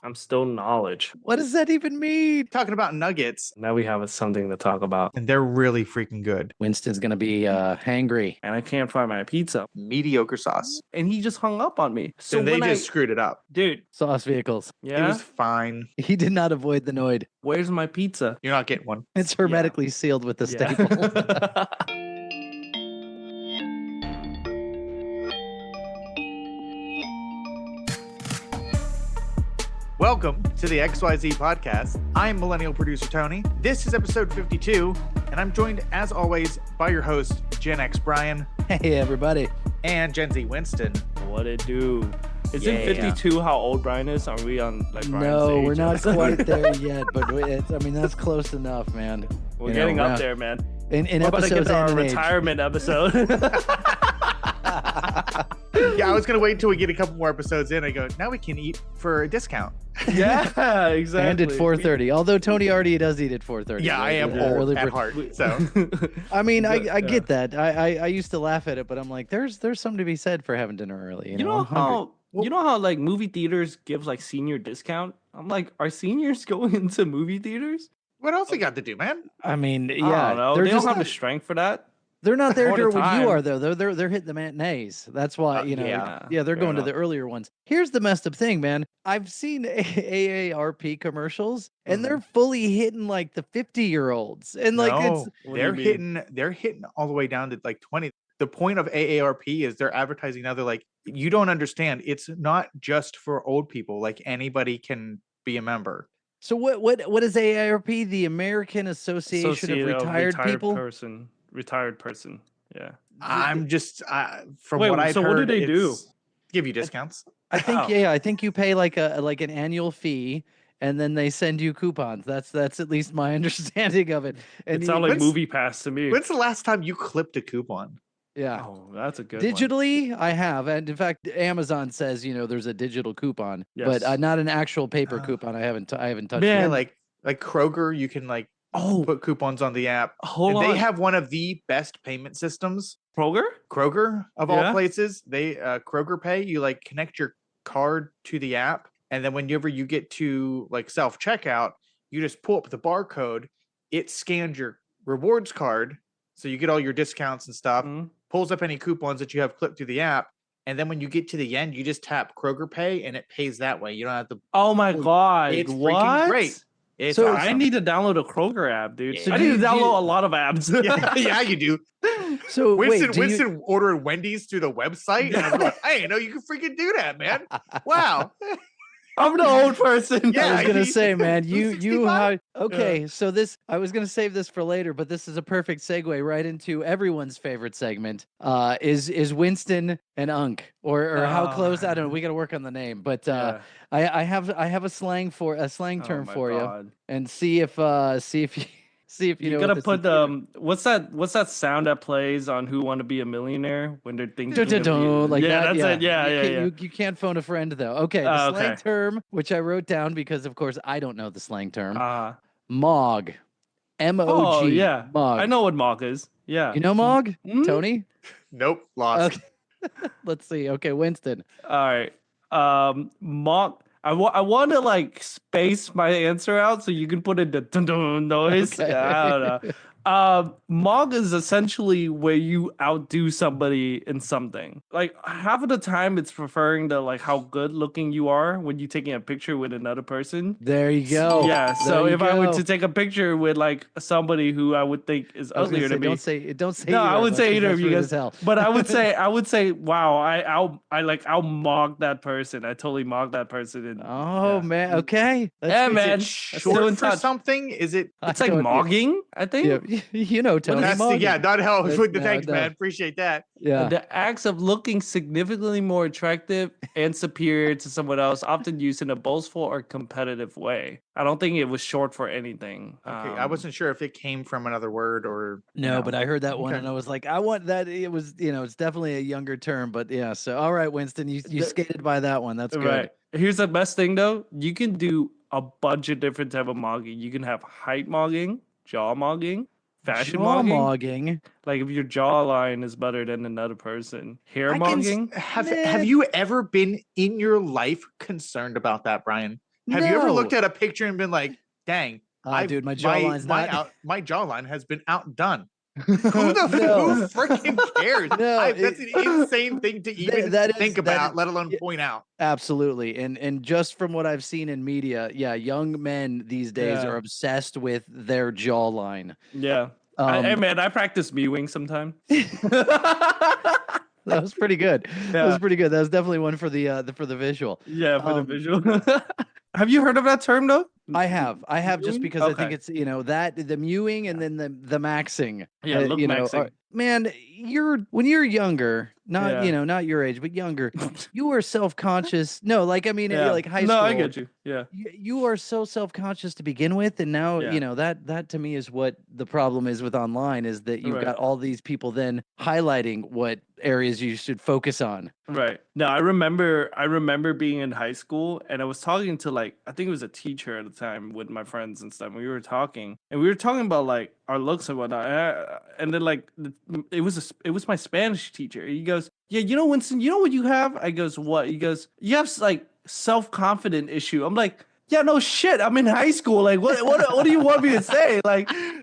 I'm still knowledge. What does that even mean? Talking about nuggets, Now we have something to talk about. and they're really freaking good. Winston's gonna be hangry. And I can't find my pizza. Mediocre sauce. And he just hung up on me. So they just screwed it up. Dude, Sauce vehicles. yeah? It was fine. He did not avoid the Noid. Where's my pizza? You're not getting one. It's hermetically sealed with the staple. Welcome to the XYZ podcast. I'm millennial producer Tony. This is episode 52, and I'm joined, as always, by your host, Gen X Brian. Hey, everybody. And Gen Z Winston. What it do? Is it 52 how old Brian is? Are we on like Brian's No, age? we're not quite there yet, but that's close enough, man. We're getting up there, man. In we're about to get episodes to our and retirement episode. Yeah, I was going to wait until we get a couple more episodes in. I go, now we can eat for a discount. Yeah, exactly. And at 4:30. Although Tony already does eat at 4:30. Yeah, I am old at heart. So, I mean, I get that. I used to laugh at it, but I'm like, there's something to be said for having dinner early. You know how like movie theaters give like senior discount? I'm like, are seniors going into movie theaters? what else they got to do, man? I mean, I yeah, don't know. They don't have the strength for that. They're not there All the during when you time. are though. They're hitting the matinees. That's why yeah, they're fair going to enough. the earlier ones. Here's the messed up thing, man. I've seen AARP commercials, and they're fully hitting like the 50-year-olds, and like No, What do they're you hitting all the way down to like 20. The point of AARP is they're advertising now. They're like, you don't understand. It's not just for old people. Like anybody can be a member. So what is AARP? The American Association Associate of Retired People. Retired person. Yeah. I'm just from Wait, what I've so heard. what do they do? it's Give you discounts. I think Oh. I think you pay like an annual fee, and then they send you coupons. That's at least my understanding of it. And It sounds like when's- movie pass to me. When's the last time you clipped a coupon? yeah. Oh, that's a good one. Digitally, I have, and in fact, Amazon says there's a digital coupon, but Yes. not an actual paper coupon. I haven't touched. Man. Yeah, it. like Kroger, you can like Oh, put coupons on the app. hold And on. they have one of the best payment systems. Kroger? Kroger of Yeah. all places, they Kroger Pay. You like connect your card to the app, and then whenever you get to like self checkout, you just pull up the barcode. It scans your rewards card, so you get all your discounts and stuff. Mhm. Pulls up any coupons that you have clipped through the app, and then when you get to the end, you just tap Kroger Pay, and it pays that way. You don't have to. Oh my god. It's what? freaking great. It's So awesome. I need to download a Kroger app, dude. So I do need you- to do download you- a lot of apps. yeah, yeah, you do. So Winston, wait, do you- Winston ordered Wendy's through the website. And I was like, I didn't know you could freaking do that, man. Wow. I'm the old person. Yeah, I was gonna you- say, man, you 65? okay. So this, I was gonna save this for later, but this is a perfect segue right into everyone's favorite segment. Is Winston and Unk, or how close? I don't know. We got to work on the name, but Yeah. I have a slang Oh term my for God. you, and see if you You know. gotta what put this is. what's that sound that plays on Who Want to Be a Millionaire when they're thinking of Dun-dun-dun, like yeah, that, that's it. Yeah, you yeah, can't, yeah. You can't phone a friend though. Okay, the slang Okay. term, which I wrote down because of course I don't know the slang term. Uh, Mog, MOG. oh yeah, Mog. I know what mock is. Yeah. You know Mog, Mhm. Tony? Nope, lost. Okay. Let's see. Okay, Winston. All right. Mock. I want to like space my answer out so you can put in the dun dun noise. Okay. I don't know. Mog is essentially where you outdo somebody in something. Like half of the time, it's referring to like how good looking you are when you're taking a picture with another person. There you go. Yeah. So There you if I were go. to take a picture with like somebody who I would think is I was gonna uglier say, than me, don't say. no, either I of would us, say 'cause either that's of you rude guys. as hell. But I would say, wow, I'll mock that person. I totally mock that person. And Oh yeah. man. Okay. Yeah, good. man. Is it Still short in for touch. something? Is it? It's I like don't- mogging, I think. Yeah, you know Tony. That's Mog. yeah, not hell But- with the no, thanks, no. man. Appreciate that. Yeah. The acts of looking significantly more attractive and superior to someone else, often used in a boastful or competitive way. I don't think it was short for anything. Okay, I wasn't sure if it came from another word or you No, know. but I heard that one Okay. and I was like, I want that. It was, it's definitely a younger term, but yeah. So, all right, Winston, you The- skated by that one. That's good. Right. Here's the best thing though. You can do a bunch of different type of mogging. You can have height mogging, jaw mogging, fashion Jaw mogging. mogging. Like if your jawline is better than another person. Hair I can s- mogging. have Nah. have you ever been in your life concerned about that, Brian? Have you ever looked No. at a picture and been like, dang, Dude, my jawline's my jawline has been outdone. Who freaking cares? No, That's an insane thing to even think about, let alone point out. Absolutely. And just from what I've seen in media, yeah, young men these days are obsessed with their jawline. Yeah. Hey man, I practice mewing sometime. That was pretty good. That was pretty good. That was definitely one for the visual. Yeah, for the visual. Have you heard of that term though? I have just because I think it's, that the mewing and then the maxing. Yeah, look maxing. Man, when you're younger, not not your age, but younger, you are self-conscious. No, like like high school. No, I get you. Yeah. You are so self-conscious to begin with, and now that to me is what the problem is with online, is that you've got all these people then highlighting what areas you should focus on. Right. No, I remember being in high school, and I was talking to I think it was a teacher at the time with my friends and stuff. We were talking about our looks and whatnot. And then it was my Spanish teacher. He goes, "Yeah, Winston, you know what you have?" I goes, "What?" He goes, "You have self-confident issue." I'm like, yeah, no shit. I'm in high school. What do you want me to say?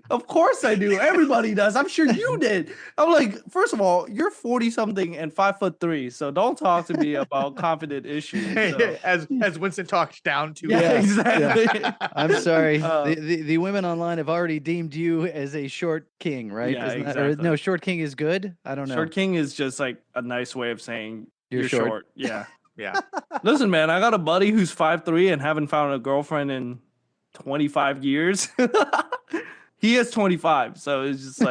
Of course I do. Everybody does. I'm sure you did. I'm like, first of all, you're 40-something and 5'3", so don't talk to me about confident issues. So. As Winston talked down to. Yeah, exactly. Yeah. I'm sorry. The women online have already deemed you as a short king, right? Yeah, exactly. No, short king is good. I don't know. Short king is just a nice way of saying you're short. Yeah. Yeah. Listen, man, I got a buddy who's 5'3" and haven't found a girlfriend in 25 years. He is 25, so it's just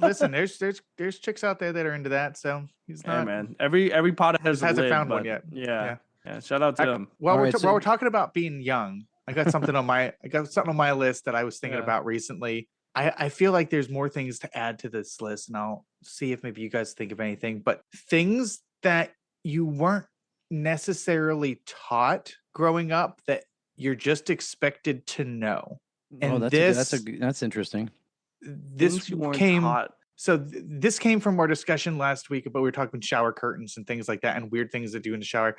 listen, there's chicks out there that are into that, so he's not. Hey, man, every pot hasn't found one yet. Yeah. Shout out to him. While we're talking about being young, I got something on my list that I was thinking about recently. I feel like there's more things to add to this list, and I'll see if maybe you guys think of anything. But things that you weren't necessarily taught growing up that you're just expected to know. And that's interesting. This this came from our discussion last week about we were talking shower curtains and things like that and weird things to do in the shower.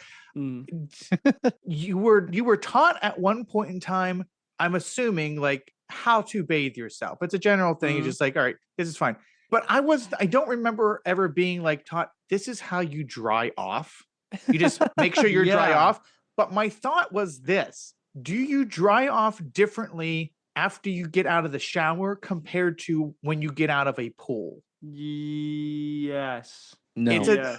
You were taught at one point in time, I'm assuming, how to bathe yourself. It's a general thing. You're just all right, this is fine. But I don't remember ever being taught this is how you dry off. You just make sure you're dry off. But my thought was this: do you dry off differently after you get out of the shower compared to when you get out of a pool? Yes. No.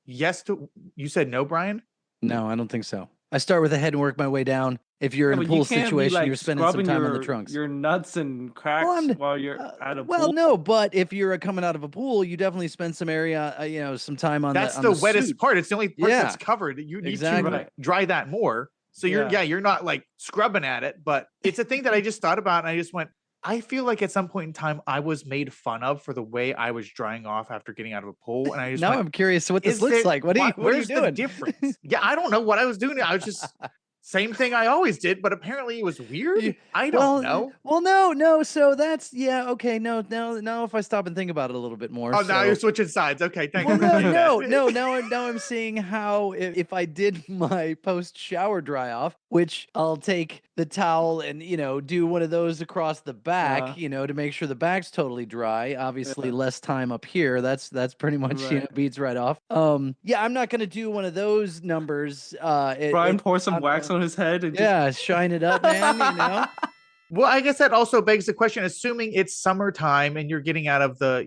Yes to you said no, Brian? No, I don't think so. I start with the head and work my way down. If you're in a pool situation, you're spending some time on the trunks. Your nuts and cracks while you're at a pool. Well, no, but if you're coming out of a pool, you definitely spend some area, some time on that's the wettest suit. part. It's the only part that's covered. You need to dry that more. So you're not scrubbing at it, but it's a thing that I just thought about, and I just went, I feel like at some point in time I was made fun of for the way I was drying off after getting out of a pool, and I just I'm curious what this looks like. What are you doing? The difference? Yeah, I don't know what I was doing. I was just same thing I always did, but apparently it was weird. I don't know. Well, no. So that's okay. No. If I stop and think about it a little bit more. Oh, now you're switching sides. Okay, thank you. No. Now I'm seeing how if I did my post shower dry off, which I'll take the towel and do one of those across the back, to make sure the back's totally dry. Obviously, less time up here. That's pretty much beats right off. I'm not gonna do one of those numbers. Brian, pour some wax on his head and shine it up, man. Well, I guess that also begs the question, assuming it's summertime and you're getting out of the,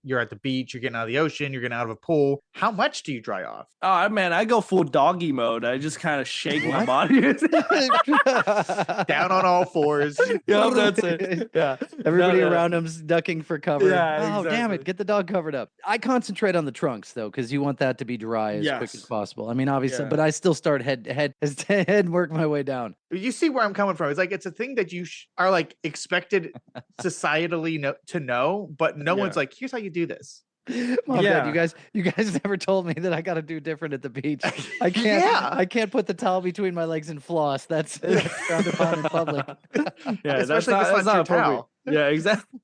you're at the beach, you're getting out of the ocean, you're getting out of a pool, how much do you dry off? Oh, man, I go full doggy mode. I just kind of shake my body. Down on all fours. Yeah, that's it. Yeah. Everybody around him's ducking for cover. Yeah, exactly. Damn it. Get the dog covered up. I concentrate on the trunks, though, because you want that to be dry as quick as possible. I mean, obviously, but I still start head and work my way down. You see where I'm coming from. It's a thing that you are expected societally to know, but no one's here's how you do this. God, you guys never told me that I got to do different at the beach. I can't put the towel between my legs and floss. That's frowned upon in public. Yeah, especially that's not your towel. Yeah, exactly.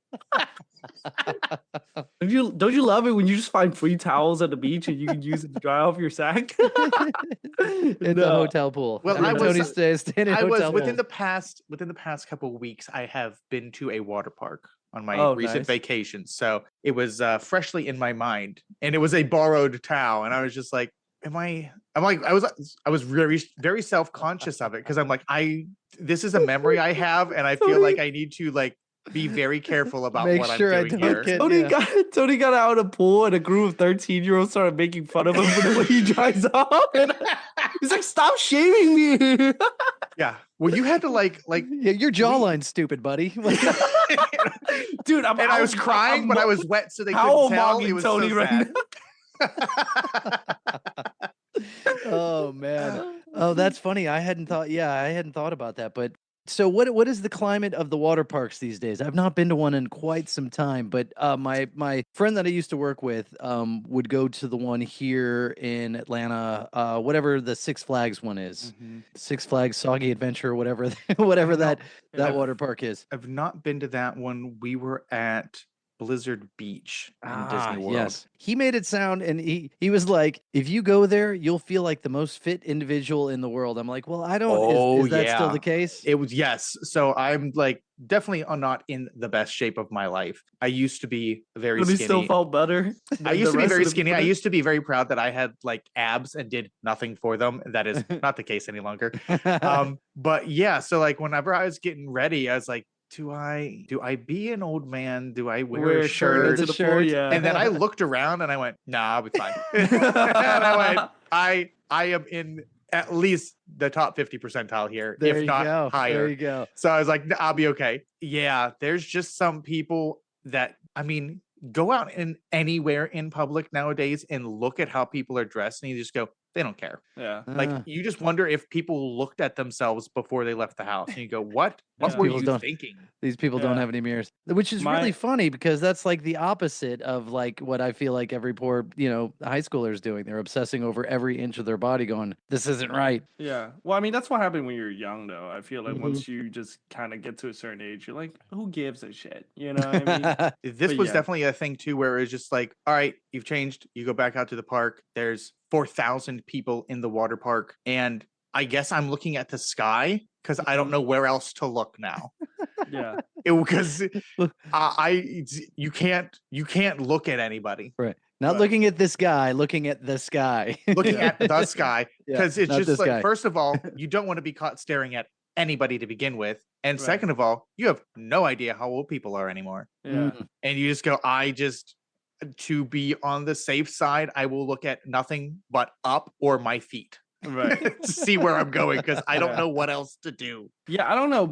Don't you love it when you just find free towels at the beach and you can use it to dry off your sack? In the hotel pool. Well, I mean, Tony staying in I was hotel within pools. the past couple of weeks. I have been to a water park on my Oh, recent nice. vacation, so it was freshly in my mind, and it was a borrowed towel, and I was just like, I was very very self conscious of it because I'm like, this is a memory I have, and I feel like I need to like be very careful about Make what sure I I'm doing don't here. get- Tony got out of the pool and a group of 13-year-olds started making fun of him for the way he dries off. And he's like, "Stop shaming me!" Yeah, well, you had to like Yeah, your jawline's stupid, buddy. Dude, I was crying, but I was wet, so they How couldn't tell. mogging It was Tony so right sad. Oh man. Oh, that's funny. I hadn't thought about that. But so what is the climate of the water parks these days? I've not been to one in quite some time, but my friend that I used to work with would go to the one here in Atlanta, whatever the Six Flags one is. Six Flags Soggy Adventure, whatever that water park is. I've not been to that one. We were at Blizzard Beach in Disney World. Yes. He made it sound, and he was like, if you go there, you'll feel like the most fit individual in the world. I'm like, well, I don't. Is that still the case? It was, yes. So I'm like definitely not in the best shape of my life. I used to be very But he skinny. still felt better. I used to be very skinny. I used to be very proud that I had like abs and did nothing for them. That is not the case any longer. But yeah, so like whenever I was getting ready, I was like, do I be an old man? Do I wear a shirt? Yeah. And then I looked around and I went, nah, I'll be fine. And I went, I am in at least the top 50 percentile here, There if you not go. higher. There you go. So I was like, I'll be okay. Yeah, there's just some people that, I mean, go out in anywhere in public nowadays and look at how people are dressed and you just go, they don't care. Yeah. Like you just wonder if people looked at themselves before they left the house and you go, what were you thinking? These people don't have any mirrors, which is really funny because that's like the opposite of like what I feel like every poor, high schooler is doing. They're obsessing over every inch of their body going, this isn't right. Yeah. Well, I mean, that's what happened when you're young, though. I feel like once you just kind of get to a certain age, you're like, who gives a shit? You know what I mean? This was definitely a thing too, where it was just like, all right, you've changed. You go back out to the park. There's 4,000 people in the water park. And I guess I'm looking at the sky because I don't know where else to look now. Yeah. Because you can't look at anybody. Right. Not looking at this guy, looking at the sky. Looking at the sky. Because it's just like, guy. first of all, you don't want to be caught staring at anybody to begin with. And second of all, you have no idea how old people are anymore. Yeah. And you just go, to be on the safe side, I will look at nothing but up or my feet. Right. To see where I'm going because I don't know what else to do. Yeah, I don't know.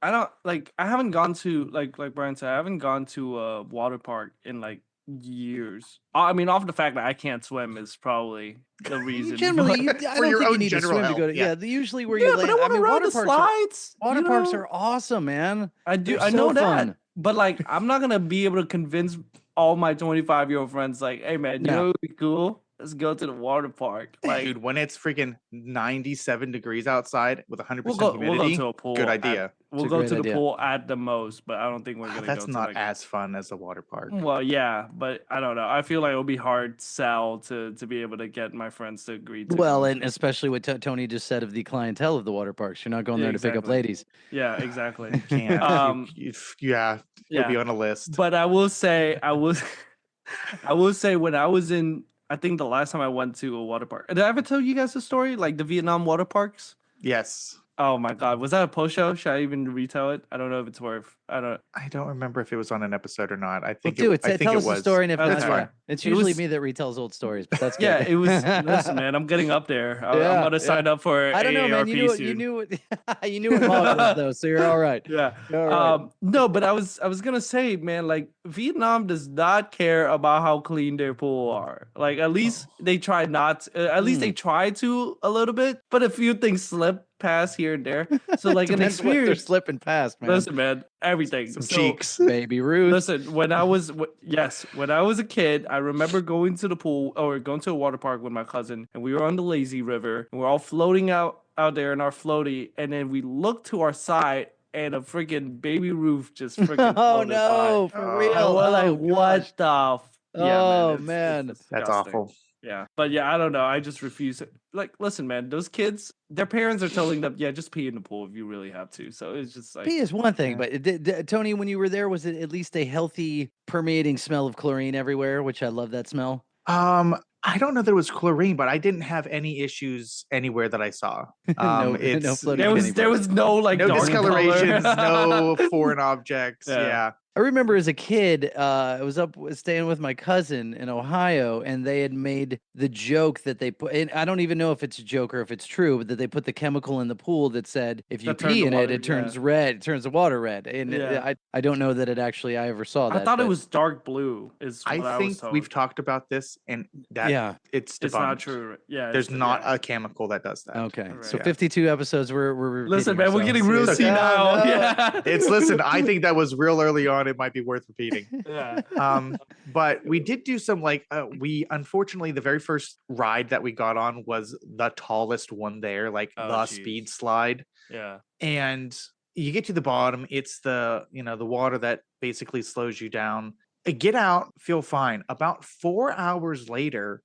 I haven't gone to like Brian said, I haven't gone to a water park in like years. I mean, off the fact that I can't swim is probably the reason. Generally, I don't think you need to swim to go to. Yeah, usually where you land. But I want to ride the slides. Water parks are awesome, man. I do. They're I know so that. fun. But like, I'm not gonna be able to convince all my 25-year-old friends, like, hey man, you know what would be cool? Let's go to the water park. Like, dude, when it's freaking 97 degrees outside with 100% humidity, we'll go to a pool. Good idea. We'll go to the pool at the most, but I don't think we're gonna. That's go not to, like, as fun as the water park. Well, yeah, but I don't know. I feel like it'll be hard sell to be able to get my friends to agree to. Well, and especially what Tony just said of the clientele of the water parks. You're not going there to pick up ladies. Yeah, exactly. Can't. You'll be on a list. But I will say, I will say when I was in, I think the last time I went to a water park. Did I ever tell you guys the story? Like the Vietnam water parks? Yes. Oh my God. Was that a post show? Should I even retell it? I don't know if it's worth. I don't remember if it was on an episode or not. I think tell it us was. the story, and if That's not, fine. it's usually me that retells old stories, but that's good. Yeah, it was. Listen, man, I'm getting up there. I'm gonna sign up for. I don't know, man. AARP You knew what mog was though, so you're all right. Yeah. All right. No, but I was gonna say, man, like Vietnam does not care about how clean their pool are. Like at least they try not. At least they try to a little bit, but a few things slip past here and there. So like an Depends what they're experience. slipping past, man. Listen, man, everything. Some So, cheeks. Baby Ruth. Listen, when I was a kid, I remember going to the pool or going to a water park with my cousin, and we were on the lazy river, and we're all floating out there in our floaty, and then we looked to our side, and a freaking baby roof just freaking Oh floated no, by. for Oh. real. And we're like, Oh, what gosh. the? Yeah, Oh, man. man. It's That's disgusting. awful. Yeah, but yeah, I don't know. I just refuse it. Like, listen, man, those kids, their parents are telling them, yeah, just pee in the pool if you really have to. So it's just like, Pee is one thing, Yeah. but Tony, when you were there, was it at least a healthy, permeating smell of chlorine everywhere? Which I love that smell. I don't know that it was chlorine, but I didn't have any issues anywhere that I saw. No It's floating there penny was bars. no like no dark discolorations, color. no foreign objects. Yeah. Yeah. I remember as a kid, I was staying with my cousin in Ohio, and they had made the joke that they put. And I don't even know if it's a joke or if it's true, but that they put the chemical in the pool that said if you That turned pee the in water- it, it turns yeah. red. It turns the water red. And Yeah. I don't know that I ever saw that. I thought it but was dark blue. Is I what I was think told. we've talked about this, and that Yeah. it's debunked. It's not true. Yeah, There's it's- not yeah. a chemical that does that. Okay. So Right. 52 episodes. We're repeating Listen, man, we're getting ourselves. real It's okay. senile. No, no. Yeah. Listen, I think that was real early on. It might be worth repeating. Yeah. But we did do some we unfortunately the very first ride that we got on was the tallest one there, like Oh, the geez. speed slide. Yeah. And you get to the bottom, it's the the water that basically slows you down. I get out, feel fine. About 4 hours later,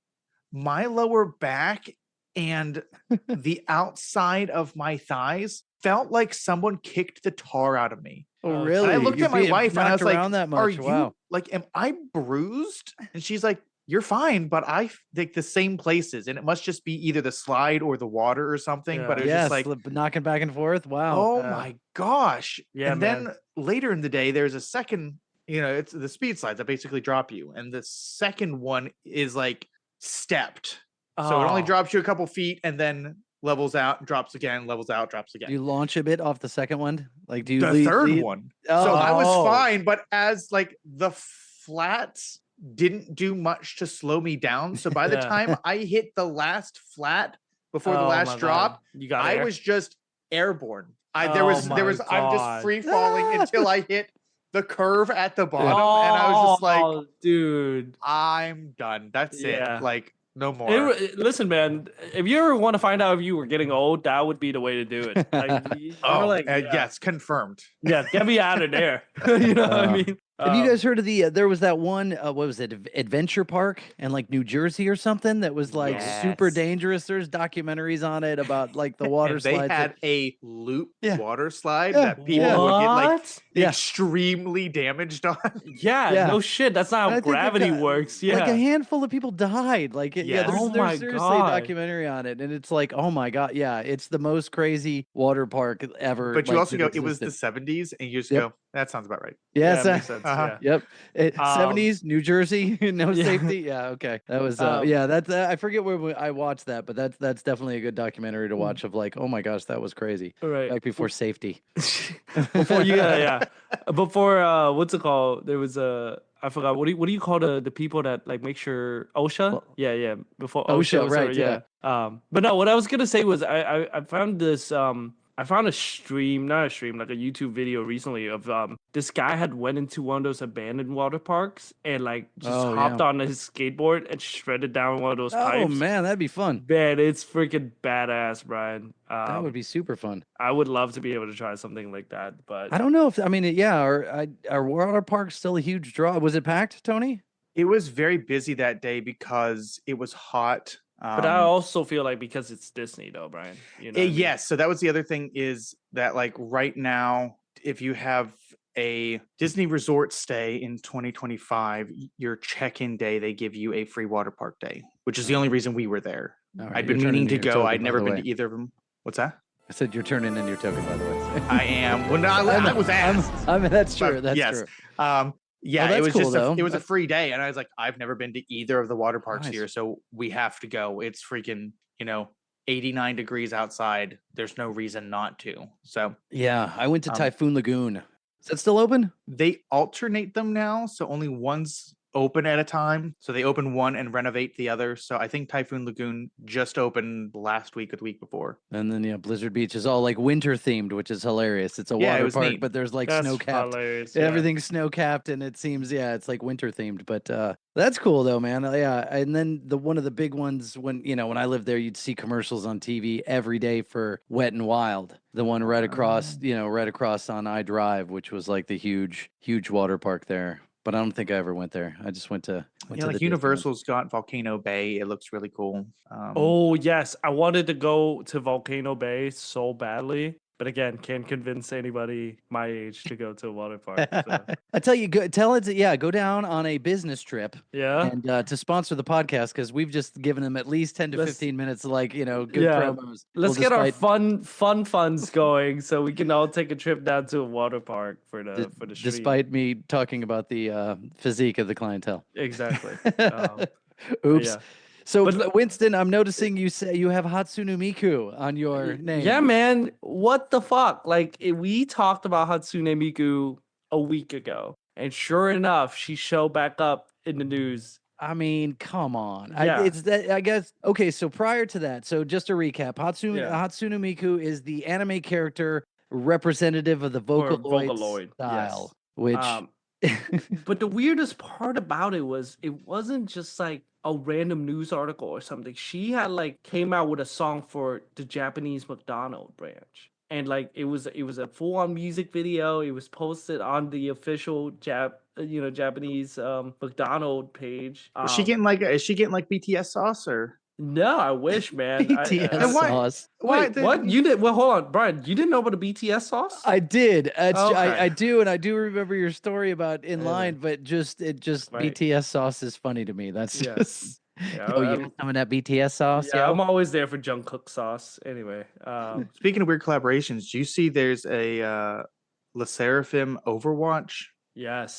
my lower back and the outside of my thighs felt like someone kicked the tar out of me. Oh, And I really? And I looked You're at my being wife and I knocked was like, around that "Are much? you Wow. like, am I bruised?" And she's like, "You're fine, but I think the same places, and it must just be either the slide or the water or something." But it was Yeah, just like, knocking back and forth. Wow. oh my gosh! Yeah, and man. then later in the day, there's a second. It's the speed slides that basically drop you, and the second one is like stepped, so it only Oh. drops you a couple feet, and then levels out, drops again, levels out, drops again. Do you launch a bit off the second one? Like, do you The lead, third lead- one. Oh. So I was Oh. fine, but as like the flats didn't do much to slow me down. So by the Yeah. time I hit the last flat before the Oh, my last God. drop, You got I air? was just airborne. I'm Oh just my I'm just God. free falling until I hit the curve at the bottom, and I was just like, Oh, dude. I'm done. That's Yeah. it. Like no more. Listen, man. If you ever want to find out if you were getting old, that would be the way to do it. Like, you're like, yeah, Yes, confirmed. yeah, get me out of there. You know what I mean? Have you guys heard of there was that one, what was it, Adventure Park in like New Jersey or something that was like super Yes. dangerous? There's documentaries on it about like the water And they slides. had a loop Yeah. water slide Yeah. that people would get like What? Yeah. extremely damaged on. Yeah, Yeah. no shit. That's not And I how think they've gravity got, works. Yeah. Like a handful of people died. Like, yeah, Yes. there's, Oh there's my seriously God. a documentary on it. And it's like, oh my God. Yeah, it's the most crazy water park ever. But you like, also that go, it was the existed. 70s, and you just Yep. go, that sounds about right. Yes. Yeah, makes sense. Uh-huh. Yeah. Yep. 70s, New Jersey, no Yeah. safety. Yeah. Okay. That was, yeah, that's, I forget where I watched that, but that's definitely a good documentary to watch of like, oh my gosh, that was crazy. Right. Back before safety. Before you, before what's it called? There was I forgot. What do you call the people that like make sure OSHA? Well, Yeah. Before OSHA, right, yeah. But no, what I was gonna say was I found this I found a stream, not a stream, like a YouTube video recently of this guy had went into one of those abandoned water parks and like just hopped on his skateboard and shredded down one of those Oh pipes. man, that'd be fun. Man, it's freaking badass, Brian. That would be super fun. I would love to be able to try something like that, but I don't know if, I mean, yeah, our water park's still a huge draw. Was it packed, Tony? It was very busy that day because it was hot. But I also feel like because it's Disney, though, Brian. You know what I mean? Yes. So that was the other thing is that like right now, if you have a Disney resort stay in 2025, your check-in day, they give you a free water park day, which is the only reason we were there. All right, I'd you're been meaning turning to in your go. token, I'd by never the been way. to either of them. What's that? I said you're turning in your token, by the way. I am. Well, no, I was asked. I mean, that's true. But That's yes. true. Yeah, that's it was cool, just though. it was a free day, and I was like, I've never been to either of the water parks Nice. here, so we have to go. It's freaking 89 degrees outside. There's no reason not to. So Yeah, I went to Typhoon Lagoon. Is that still open? they alternate them now, so only one's open at a time. So they open one and renovate the other. So I think Typhoon Lagoon just opened last week or the week before. And then Blizzard Beach is all like winter themed, which is hilarious. It's a Yeah, it water was park, neat. but there's like That's snow capped. hilarious. Everything's snow capped, and it seems it's like winter themed. But that's cool though, man. Yeah, and then one of the big ones when when I lived there, you'd see commercials on TV every day for Wet and Wild, the one right across right across on I Drive, which was like the huge water park there. But I don't think I ever went there. I just went to like Universal's got Volcano Bay. It looks really cool. Oh yes, I wanted to go to Volcano Bay so badly, but again, can't convince anybody my age to go to a water park. So. I tell you, tell it to go down on a business trip. Yeah, and to sponsor the podcast because we've just given them at least 10 to 15 minutes, like good promos. Let's get our fun funds going so we can all take a trip down to a water park for the stream. Despite me talking about the physique of the clientele. Exactly. Oops. Yeah. So, Winston, I'm noticing you say you have Hatsune Miku on your name. Yeah, man. What the fuck? Like, we talked about Hatsune Miku a week ago, and sure enough, she showed back up in the news. I mean, come on. Yeah. It's that, I guess. Okay, so prior to that, so just to recap, Hatsune Miku is the anime character representative of the Vocaloid style, which... but the weirdest part about it was it wasn't just like a random news article or something. She had like came out with a song for the Japanese McDonald's branch. And like it was a full-on music video. It was posted on the official Japanese McDonald's page. Is she getting like BTS sauce or? No, I wish, man. BTS sauce. Wait, what? You did? Well, hold on, Brian. You didn't know about the BTS sauce? I did. I do, and I do remember your story about In Line, but just BTS sauce is funny to me. That's just. Yeah, you got some of that BTS sauce? Yeah, I'm always there for Jungkook sauce. Anyway, speaking of weird collaborations, do you see there's a Le Seraphim Overwatch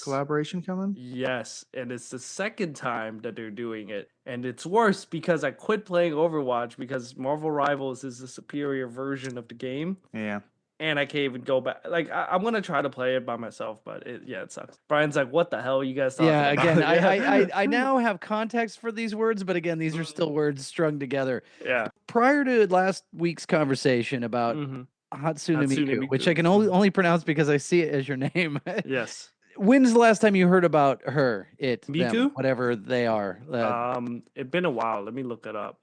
collaboration coming? Yes, and it's the second time that they're doing it, and it's worse because I quit playing Overwatch because Marvel Rivals is the superior version of the game. Yeah. And I can't even go back. Like I'm gonna try to play it by myself, but it sucks. Brian's like, "What the hell are you guys talking about?" Again, I now have context for these words, but again, these are still words strung together. Yeah. Prior to last week's conversation about Hatsune Miku, which I can only pronounce because I see it as your name. Yes. When's the last time you heard about her? Miku? Them, whatever they are. It's been a while. Let me look it up.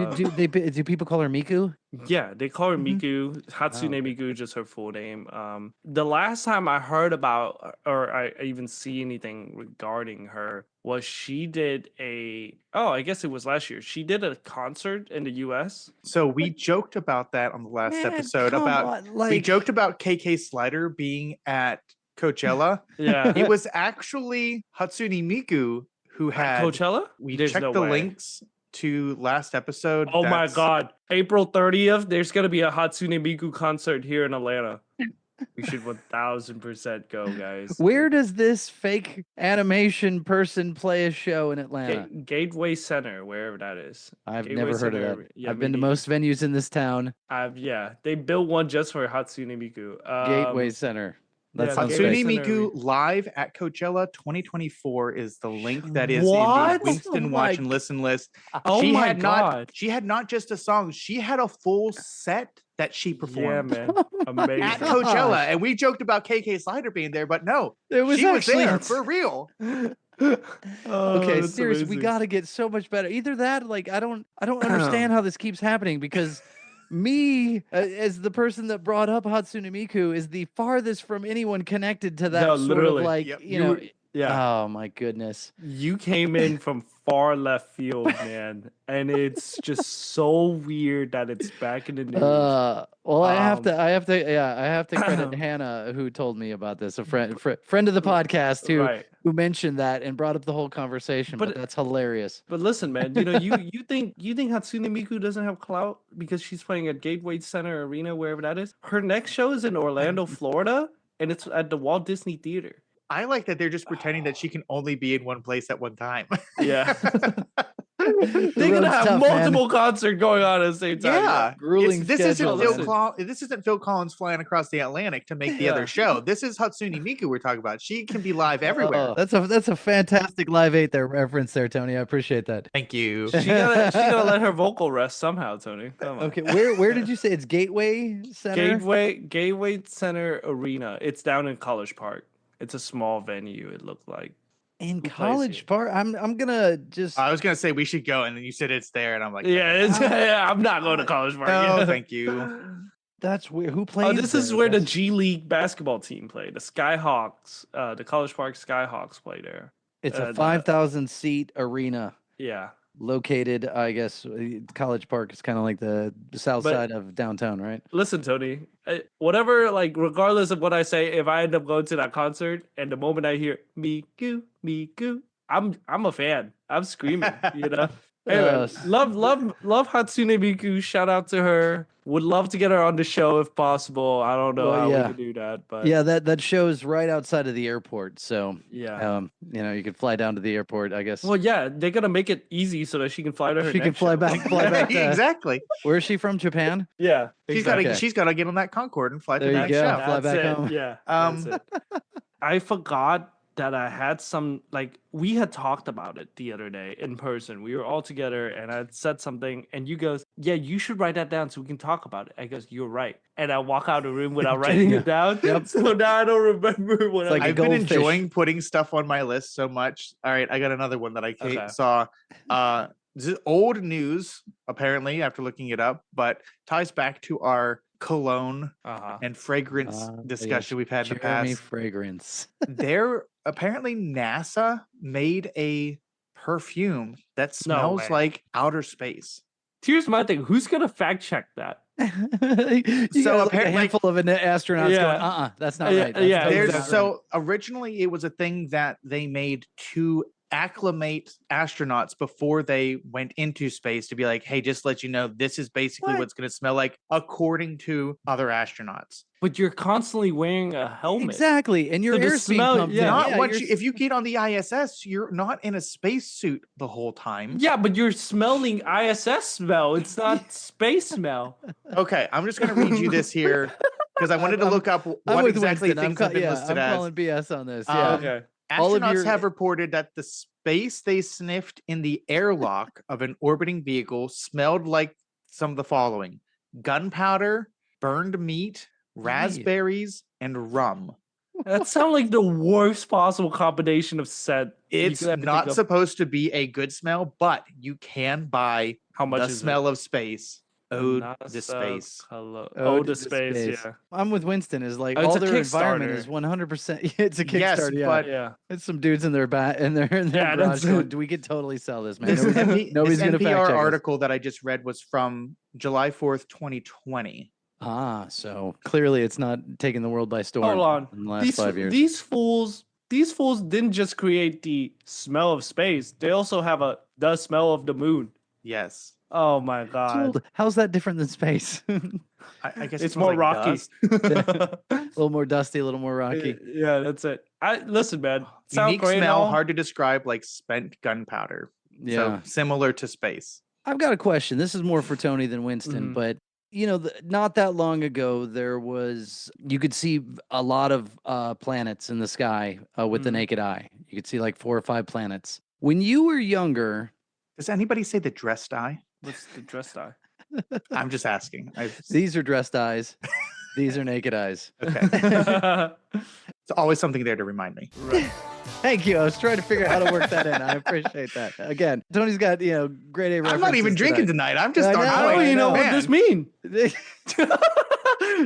Do people call her Miku? Yeah, they call her Miku. Hatsune Miku, just her full name. The last time I heard about, or I even see anything regarding her, was she did I guess it was last year. She did a concert in the U.S. So we joked about that on the last episode. We joked about KK Slider being at Coachella. Yeah. It was actually Hatsune Miku who had Coachella. We checked the links to last episode. Oh my god. April 30th, there's gonna be a Hatsune Miku concert here in Atlanta. We should 1000% go, guys. Where does this fake animation person play a show in Atlanta? Gateway Center, wherever that is. I've never heard of that. Yeah, I've been to most venues in this town. They built one just for Hatsune Miku. Gateway Center. That's Hatsune Miku live at Coachella 2024 is the link that is in the Winston Watch and Listen list. She had not just a song, she had a full set that she performed. Yeah, man. Amazing. At Coachella. And we joked about KK Slider being there, but no, she was there for real. Okay, seriously, we got to get so much better. Either that, like I don't understand how this keeps happening because me, as the person that brought up Hatsune Miku, is the farthest from anyone connected to that sort of like, oh my goodness. You came in from far left field, man. And it's just so weird that it's back in the news. Well, I have to credit Hannah who told me about this, a friend of the podcast who mentioned that and brought up the whole conversation. But that's hilarious. But listen, man, you think Hatsune Miku doesn't have clout because she's playing at Gateway Center Arena, wherever that is? Her next show is in Orlando, Florida, and it's at the Walt Disney Theater. I like that they're just pretending that she can only be in one place at one time. Yeah. They're gonna road's have tough, man. multiple concerts going on at the same time. Yeah, Grueling this schedule, isn't man. This isn't Phil Collins flying across the Atlantic to make the other show. This is Hatsune Miku we're talking about. She can be live everywhere. Oh, that's a fantastic Live 8 there reference there, Tony. I appreciate that. Thank you. She gotta let her vocal rest somehow, Tony. Come on. Okay, where did you say it's Gateway Center? Gateway Center Arena. It's down in College Park. It's a small venue. It looked like. In Who plays College here? Park. I'm gonna just. I was gonna say we should go, and then you said it's there, and I'm like, Yeah, I'm not going to College Park. no, Yeah. thank you. That's weird. Who plays? Oh, this is there? where the That's- G League basketball team play. The Skyhawks, the College Park Skyhawks play there. It's a the- 5,000 seat arena Yeah. located. I guess College Park is kind of like the south But- side of downtown, right? Listen, Tony, whatever, like, regardless of what I say, if I end up going to that concert and the moment I hear Miku, Miku, I'm a fan. I'm screaming, you know? Anyway, Yes. love Hatsune Miku. Shout out to her. Would love to get her on the show if possible. I don't know Well, how yeah. we could do that, but Yeah, that show's right outside of the airport, so yeah. you could fly down to the airport. I guess. Well, yeah, they're gonna make it easy so that she can fly to her. She can next fly show. back. Fly back. Exactly. Where is she from? Japan. Yeah, She's exactly. got to get on that Concorde and fly to There the you next go. show. Fly back it. home. Yeah, Um, that's it. I forgot that I had we had talked about it the other day in person. We were all together and I had said something and you goes, yeah, you should write that down so we can talk about it. I goes, you're right. And I walk out of the room without writing it down. Yep. So now I don't remember what It's like a I've been goldfish. enjoying putting stuff on my list so much. All right, I got another one that I Okay. saw. This is old news, apparently, after looking it up, but ties back to our cologne Uh-huh. and fragrance discussion we've had in the Jeremy past. fragrance. Apparently NASA made a perfume that No smells way. like outer space. Here's my thing. Who's gonna fact check that? you So got like a apparently- handful of astronauts Yeah. going, that's not Yeah, right. That's yeah, totally There's not exactly. right." so originally it was a thing that they made to acclimate astronauts before they went into space to be like, hey, just let you know, this is basically What? what's going to smell like according to other astronauts. But you're constantly wearing a helmet. Exactly, and your So the air's being smell- pumped yeah. in. Not Yeah, once you're- if you get on the ISS, you're not in a spacesuit the whole time. Yeah, but you're smelling ISS smell. It's not space smell. Okay, I'm just going to read you this here because I wanted to look up I'm what with exactly Winston. things have been listed I'm as. calling BS on this. Um, Yeah. Okay. all of Astronauts your- have reported that the space they sniffed in the airlock of an orbiting vehicle smelled like some of the following: gunpowder, burned meat, raspberries, and rum. That sounds like the worst possible combination of scent. you It's could ever think not of. supposed to be a good smell, but you can buy How much the is smell of space. Ode NASA to space. Ode Ode to to space. space. Yeah. I'm with Winston. Is like Oh, it's all a their environment Kickstarter. is 100%. It's a Kickstarter. Yes, yeah. but Yeah. It's some dudes in their Yeah, garage that's going, it. we could totally sell this, man. This Nobody's gonna fact NPR check us. article that I just read was from July 4th, 2020. So clearly it's not taking the world by storm. Hold on. In the last 5 years. These fools didn't just create the smell of space. They also have the smell of the moon. Yes. Oh my So god. how's that different than space? I guess It's it more smells like rocky. dust. A little more dusty, a little more rocky. Yeah, that's it. Listen, man. Sound Unique great and smell, all. hard to describe, like spent gunpowder. Yeah. So similar to space. I've got a question. This is more for Tony than Winston, Mhm. but not that long ago, you could see a lot of planets in the sky with the Mhm. naked eye. You could see like 4 or 5 planets. When you were younger, Does anybody say the dressed eye? What's the dress dye? I'm just asking. these are dressed eyes, these are naked eyes. Okay. Right. It's always something there to remind me. Thank you. I was trying to figure out how to work that in. I appreciate that. Again, Tony's got grade A references. I'm not even drinking tonight. I'm just I on know, I point. don't even know what Man. this mean. tonight.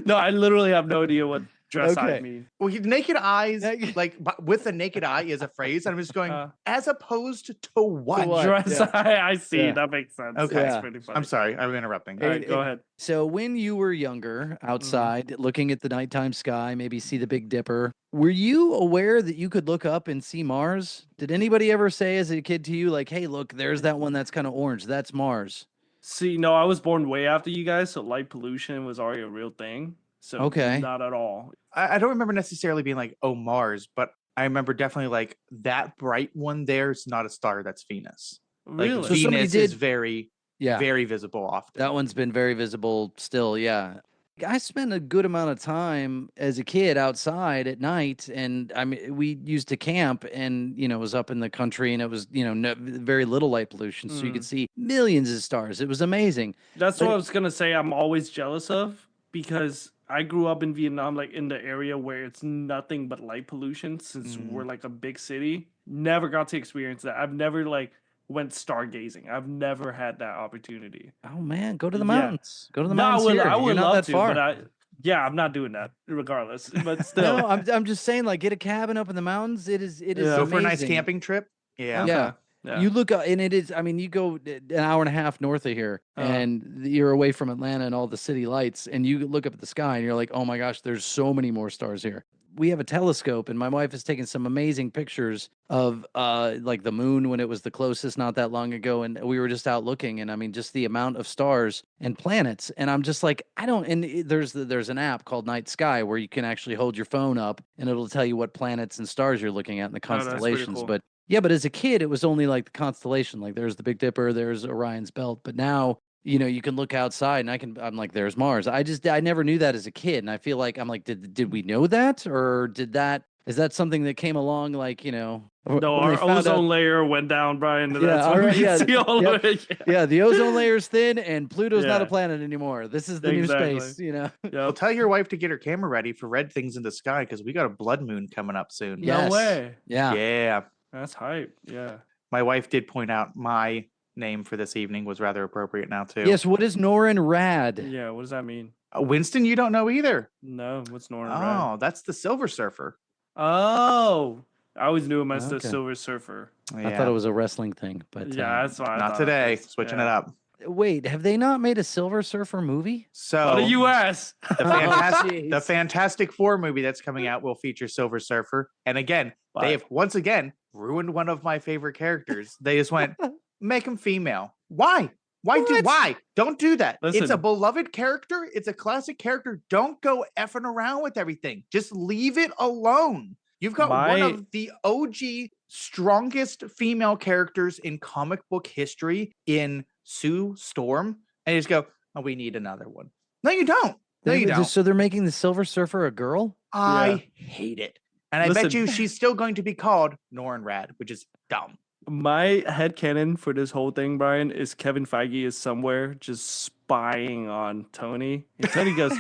No, I literally have no idea what dress I Okay. mean. Well, naked eyes, Yeah. like with the naked eye is a phrase. I'm just going, Uh, as opposed to what? what? Dress Yeah. I see. Yeah. That makes sense. Okay. That's Yeah. pretty funny. I'm sorry. I'm interrupting. All right, It- go it- ahead. So when you were younger, outside, looking at the nighttime sky, maybe see the Big Dipper, were you aware that you could look up and see Mars? Did anybody ever say as a kid to you, like, hey, look, there's that one that's kind of orange. That's Mars. See, no, I was born way after you guys, so light pollution was already a real thing. So Okay. not at all. I don't remember necessarily being like, oh, Mars, but I remember definitely like that bright one there is not a star, that's Venus. Like Really? So somebody Venus is did- very, Yeah. very visible often. That one's been very visible still, yeah. I spent a good amount of time as a kid outside at night, and I mean, we used to camp, and it was up in the country, and it was no, very little light pollution, so you could see millions of stars. It was amazing. That's But what I was gonna say. I'm always jealous of because I grew up in Vietnam, like in the area where it's nothing but light pollution. Since we're like a big city, never got to experience that. I've never like went stargazing. I've never had that opportunity. Oh man, go to the Yeah. mountains. Go to the No, mountains here. I You're would not love that to, far. but yeah, I'm not doing that regardless. But still, No, I'm just saying, like, get a cabin up in the mountains. It is Yeah. Go for a nice amazing. camping trip. Yeah. Okay. Yeah. Yeah. You look up, and it is. I mean, you go an hour and a half north of here, and you're away from Atlanta and all the city lights, and you look up at the sky, and you're like, "Oh my gosh, there's so many more stars here." We have a telescope, and my wife has taken some amazing pictures of like the moon when it was the closest not that long ago, and we were just out looking, and I mean, just the amount of stars and planets, and I'm just like, I don't. And there's an app called Night Sky where you can actually hold your phone up, and it'll tell you what planets and stars you're looking at in the Oh, that's pretty constellations, cool. but. Yeah, but as a kid, it was only like the constellation. Like there's the Big Dipper, there's Orion's Belt. But now, you can look outside and I'm like, there's Mars. I never knew that as a kid. And I feel like I'm like, did we know that? Or is that something that came along like, No, when they our found ozone out- layer went down, Brian. And Yeah, that's when alright, we yeah, see all yep. of it. Yeah. Yeah, the ozone layer's thin and Pluto's not a Yeah. planet anymore. This is the Exactly. new space, Well, Yep. tell your wife to get her camera ready for red things in the sky because we got a blood moon coming up soon. Yeah. No Yes. way. Yeah. Yeah. That's hype. Yeah. My wife did point out my name for this evening was rather appropriate now too. Yes, what is Norin Rad? Yeah. What does that mean? Winston, you don't know either. No. What's Northern Red? Oh, that's the Silver Surfer. Oh, I always knew him as the Okay. Silver Surfer. I thought it was a wrestling thing, but Yeah, that's why. I not thought today. it was. Switching Yeah. it up. Wait, have they not made a Silver Surfer movie? So What do you ask? the jeez. the Fantastic Four movie that's coming out will feature Silver Surfer. And again, they've once again ruined one of my favorite characters. They just went, make him female. Why? Why? Don't do that. It's a Listen. beloved character. It's a classic character. Don't go effing around with everything. Just leave it alone. You've got one of the OG strongest female characters in comic book history in Sue Storm. And you just go, oh, we need another one. No, you don't. No, you don't. So they're making the Silver Surfer a girl? I hate it. And I bet Listen. you she's still going to be called Norrin Rad, which is dumb. My headcanon for this whole thing, Brian, is Kevin Feige is somewhere just spying on Tony. And Tony goes,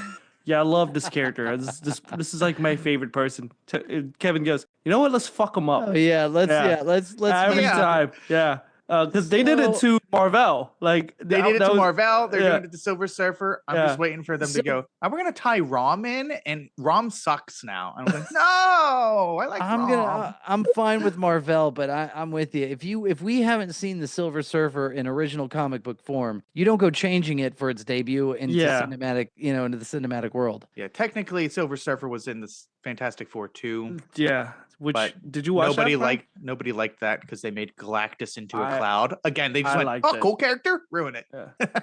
yeah, I love this character. This is like my favorite person. Kevin goes, you know what? Let's fuck him up. Oh yeah, let's Every Yeah. time. Yeah. Because they did it to Marvel. Like They did it to Marvel. They're yeah. doing it to Silver Surfer. I'm Yeah. just waiting for them So- to go, "Oh, we're going to tie Rom in, and Rom sucks now. And I'm like, no, I like Rom. I'm fine with Marvel, but I'm with you. If we haven't seen the Silver Surfer in original comic book form, you don't go changing it for its debut into cinematic, into the cinematic world. Yeah, technically, Silver Surfer was in this Fantastic Four too. Yeah. Which But did you watch? Nobody liked that because they made Galactus into a I- cloud. Again, they just I went, liked "Oh, it. cool character, ruin it."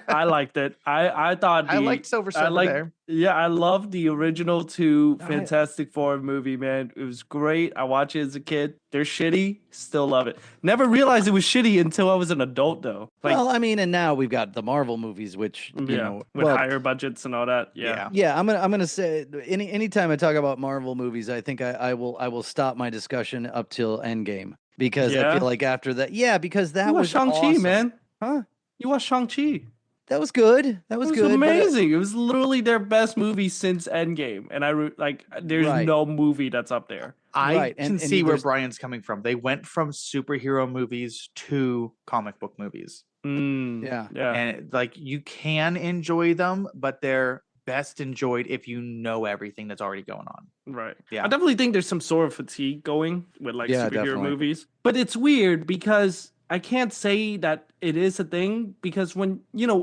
I liked it. I thought I liked Silver Surfer there. Yeah, I loved the original two I- Fantastic Four movie, man. It was great. I watched it as a kid. They're shitty. Still love it. Never realized it was shitty until I was an adult, though. Like, Well, I mean, and now we've got the Marvel movies, which with higher budgets and all that. Yeah. Yeah, I'm gonna say anytime I talk about Marvel movies, I think I will stop my discussion up till Endgame because I Yeah? feel like after that, because that You was watched Shang-Chi, awesome. man. Huh? You watched Shang-Chi. That was good. That was It was good. but, amazing. It was literally their best movie since Endgame. And there's Right. no movie that's up there. I Right, can and see where there's- Brian's coming from. They went from superhero movies to comic book movies. Yeah. Yeah. And like you can enjoy them, but they're best enjoyed if you know everything that's already going on. Right. Yeah. I definitely think there's some sort of fatigue going with like Yeah, superhero definitely. movies. But it's weird because I can't say that it is a thing because when,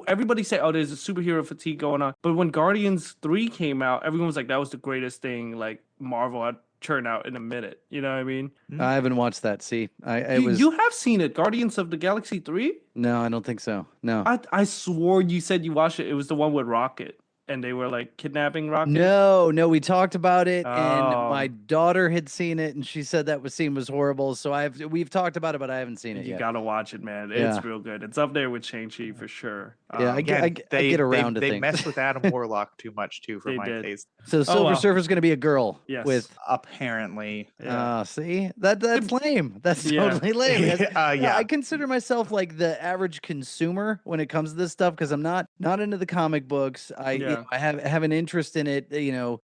everybody say, oh, there's a superhero fatigue going on. But when Guardians 3 came out, everyone was like, that was the greatest thing like Marvel had churned out in a minute. You know what I mean? I haven't watched that. See, You have seen it, Guardians of the Galaxy 3? No, I don't think so. No. I swore you said you watched it. It was the one with Rocket and they were like kidnapping Rocky? No, we talked about it, and Oh. my daughter had seen it, and she said that scene was horrible. So we've talked about it, but I haven't seen it You yet. gotta watch it, man. Yeah. It's real good. It's up there with Shang-Chi for sure. Yeah, I get around to they things. messed with Adam Warlock too much too for They my did. taste. So Silver well. Surfer's going to be a girl. Yes. With Apparently. Yeah. see that's lame. That's Yeah. totally lame. Yeah. I consider myself like the average consumer when it comes to this stuff because I'm not into the comic books. I have an interest in it,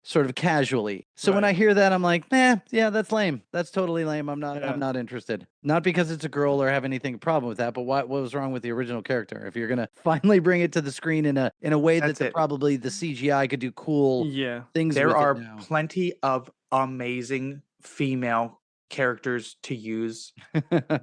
sort of casually. So when Right. I hear that, I'm like, yeah, that's lame. That's totally lame. I'm not interested. Not because it's a girl or have anything problem with that, but what was wrong with the original character? If you're gonna finally bring it to the screen in a way that probably the CGI could do cool things. There with are it now. plenty of amazing female characters to use.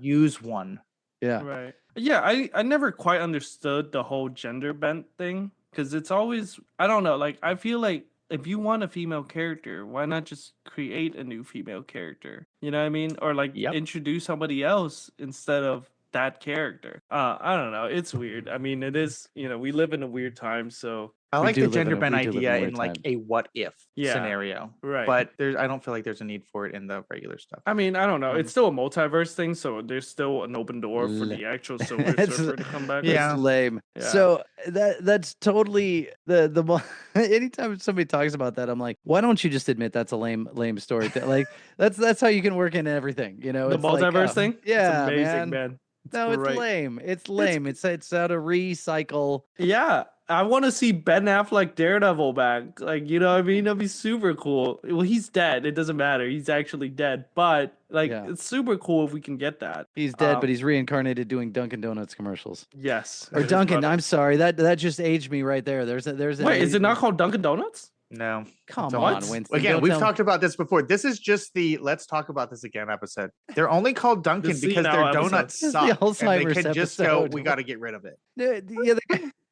Use one. Yeah. Right. Yeah, I never quite understood the whole gender bent thing because it's always, I don't know, like I feel like if you want a female character, why not just create a new female character? You know what I mean? Or like introduce somebody else instead of that character. I don't know. It's weird. I mean, it is, we live in a weird time, so I like the gender bend idea in like a what if scenario. Right. But I don't feel like there's a need for it in the regular stuff. I mean, I don't know. It's still a multiverse thing, so there's still an open door for the actual Silver Surfer to come back. Yeah. It's lame. Yeah. So that's totally the anytime somebody talks about that, I'm like, why don't you just admit that's a lame story? Like that's how you can work in everything, The multiverse thing? Yeah, it's amazing, man. It's lame. It's lame. It's how to recycle. Yeah. I want to see Ben Affleck Daredevil back. Like, you know what I mean? That'd be super cool. Well, he's dead. It doesn't matter. He's actually dead. But it's super cool if we can get that. He's dead, but he's reincarnated doing Dunkin' Donuts commercials. Yes. Or Dunkin'. I'm sorry. That just aged me right there. There's Wait, is it not called Dunkin' Donuts? No. Come on, Winston. Again, we've talked about this before. This is just the let's talk about this again episode. They're only called Dunkin' because their donuts suck. And they can just go, we got to get rid of it. Yeah,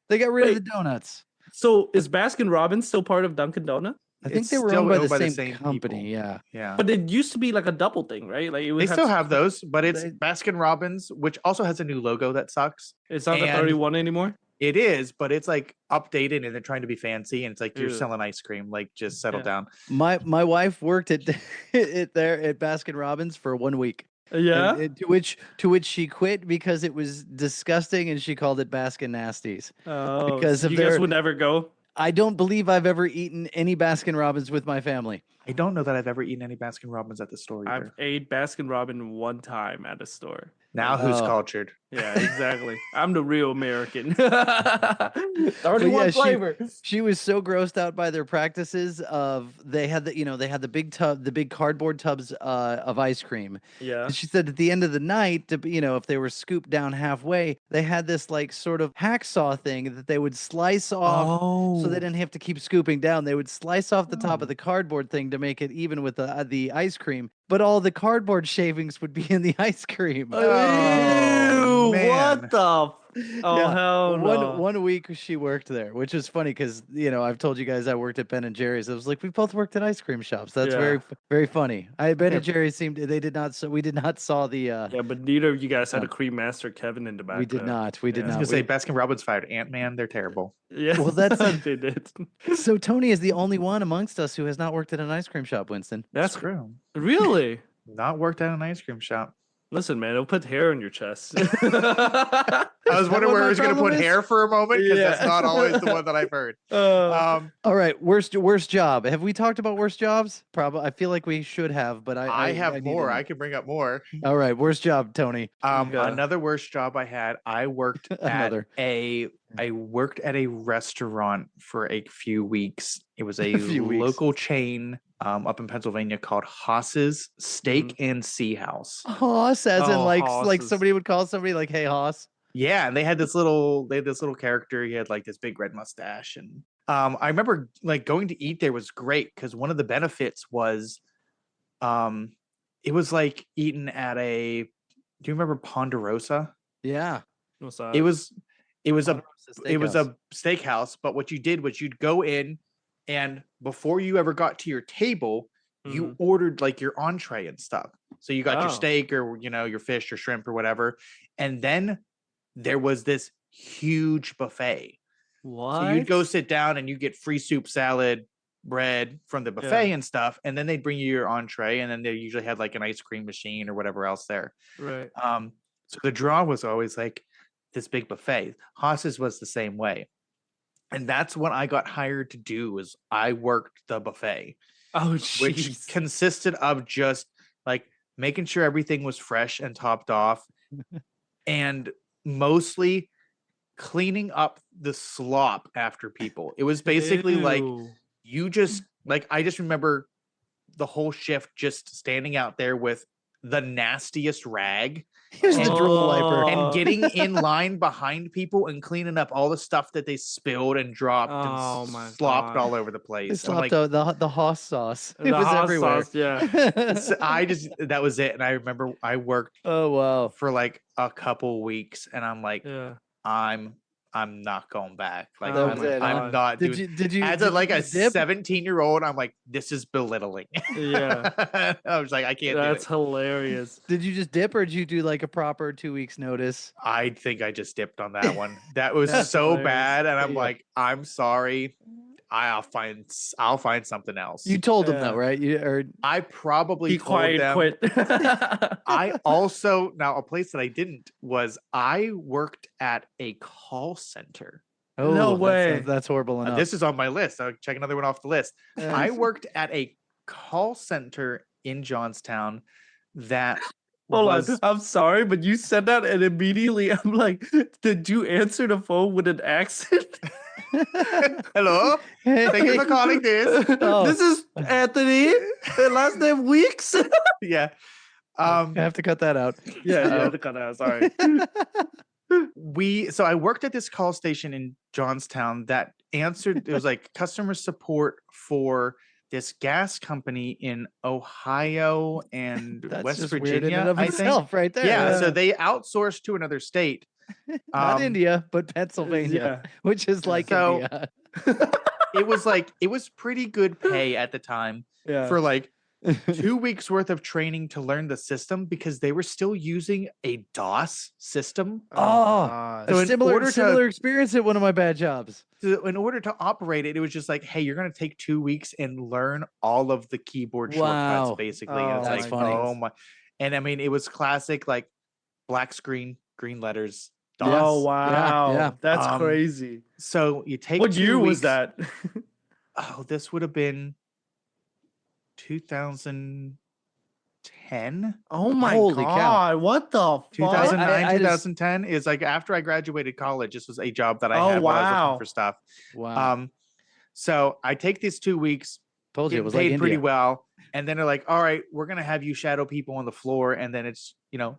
they got rid of the donuts. So is Baskin Robbins still part of Dunkin' Donuts? I think they were owned by the same company. People. Yeah. But it used to be like a double thing, right? Like they still have those, but it's Baskin Robbins, which also has a new logo that sucks. It's not the 31 anymore. It is, but it's like updated and they're trying to be fancy, and it's like you're selling ice cream. Like, just settle down. My wife worked at Baskin Robbins for 1 week. Yeah. And to which she quit because it was disgusting, and she called it Baskin Nasties. Oh, because so you guys would never go. I don't believe I've ever eaten any Baskin Robbins with my family. I don't know that I've ever eaten any Baskin Robbins at the store either. I've ate Baskin Robbins one time at a store. Now who's cultured? Yeah, exactly. I'm the real American. 31 flavor. She was so grossed out by their practices of they had the big cardboard tubs of ice cream. Yeah. And she said at the end of the night, if they were scooped down halfway, they had this like sort of hacksaw thing that they would slice off so they didn't have to keep scooping down. They would slice off the top of the cardboard thing to make it even with the ice cream. But all the cardboard shavings would be in the ice cream. Oh, what the? Hell no. 1 week she worked there, which is funny because I've told you guys I worked at Ben and Jerry's. I was like, we both worked at ice cream shops. That's very very funny. Ben and Jerry's we did not saw the. Yeah, but neither of you guys had a cream master Kevin in the back. We did not. We did not. I was gonna say Baskin Robbins fired Ant-Man. They're terrible. Yeah, well, that's they did. So Tony is the only one amongst us who has not worked at an ice cream shop. Winston, that's true. Really? Not worked at an ice cream shop. Listen, man, it'll put hair on your chest. I was wondering where he was going to put hair for a moment because that's not always the one that I've heard. All right, worst job. Have we talked about worst jobs? Probably. I feel like we should have, but I have more. I can bring up more. All right, worst job, Tony. Another worst job I had. I worked at a restaurant for a few weeks. It was a local chain up in Pennsylvania called Haas's Steak and Sea House. Haas, as in like somebody would call somebody like, "Hey, Haas." Yeah, and they had this little character. He had like this big red mustache, and I remember like going to eat there was great because one of the benefits was, it was like eating at a. Do you remember Ponderosa? Yeah, what's that? It was a steakhouse, but what you did was you'd go in, and before you ever got to your table, you ordered like your entree and stuff. So you got your steak or your fish or shrimp or whatever, and then there was this huge buffet. What? So you'd go sit down and you get free soup, salad, bread from the buffet and stuff, and then they'd bring you your entree, and then they usually had like an ice cream machine or whatever else there. Right. So the draw was always like this big buffet. Haas's was the same way. And that's what I got hired to do was I worked the buffet. Oh, which jeez. consisted of just like making sure everything was fresh and topped off and mostly cleaning up the slop after people. It was basically like Ew. you just like I just remember the whole shift just standing out there with the nastiest rag Here's the drool wiper. and getting in line behind people and cleaning up all the stuff that they spilled and dropped Oh and my slopped God. all over the They place. I'm slopped like, the Haas sauce. It The was hot everywhere. sauce, yeah. so that was it. And I remember I worked Oh wow. for like a couple weeks and I'm like, Yeah. I'm not going back. Like Oh I'm, my I'm God. not Did doing you as did like you a dip? 17-year-old, I'm like, this is belittling. Yeah. I was like, I can't do That's it. hilarious. Did you just dip or did you do like a proper 2 weeks notice? I think I just dipped on that one. That was That's so hilarious. bad. And I'm Yeah. like, I'm sorry. I'll find something else. You told them Yeah. though, right? I probably Be told quiet, them. quit. I also now a place that I didn't was I worked at a call center. No way. That's horrible enough. This is on my list. I'll check another one off the list. Yeah. I worked at a call center in Johnstown that Hold was on. I'm sorry, but you said that and immediately I'm like, did you answer the phone with an accent? hello. Thank you for calling this. Oh. This is Anthony. Last name Weeks. Yeah. I have to cut that out. Yeah, you have to cut out. Sorry. So I worked at this call station in Johnstown that answered, it was like customer support for this gas company in Ohio and That's West just Virginia. weird in and of I think. itself, right there. Yeah, so they outsourced to another state. Not India, but Pennsylvania, which is like So- India. It was pretty good pay at the time Yeah. for like 2 weeks worth of training to learn the system because they were still using a DOS system. Oh, God. So a in similar order to- similar experience at one of my bad jobs. So in order to operate it, it was just like, hey, you're going to take 2 weeks and learn all of the keyboard Wow. shortcuts, basically. And Oh, it's that's like, funny. oh my. And I mean, it was classic, like black screen, green letters. DOS. Oh wow. yeah. That's Um, crazy. So you take What 2 year was weeks- that? Oh, this would have been 2010. Oh my Holy cow. God. What the fuck? 2009, I just- 2010 is like after I graduated college. This was a job that I Oh, had while I was wow. looking for stuff. Wow. So I take these 2 weeks, Told you it getting was paid like pretty India. well, and then they're like, all right, we're gonna have you shadow people on the floor, and then it's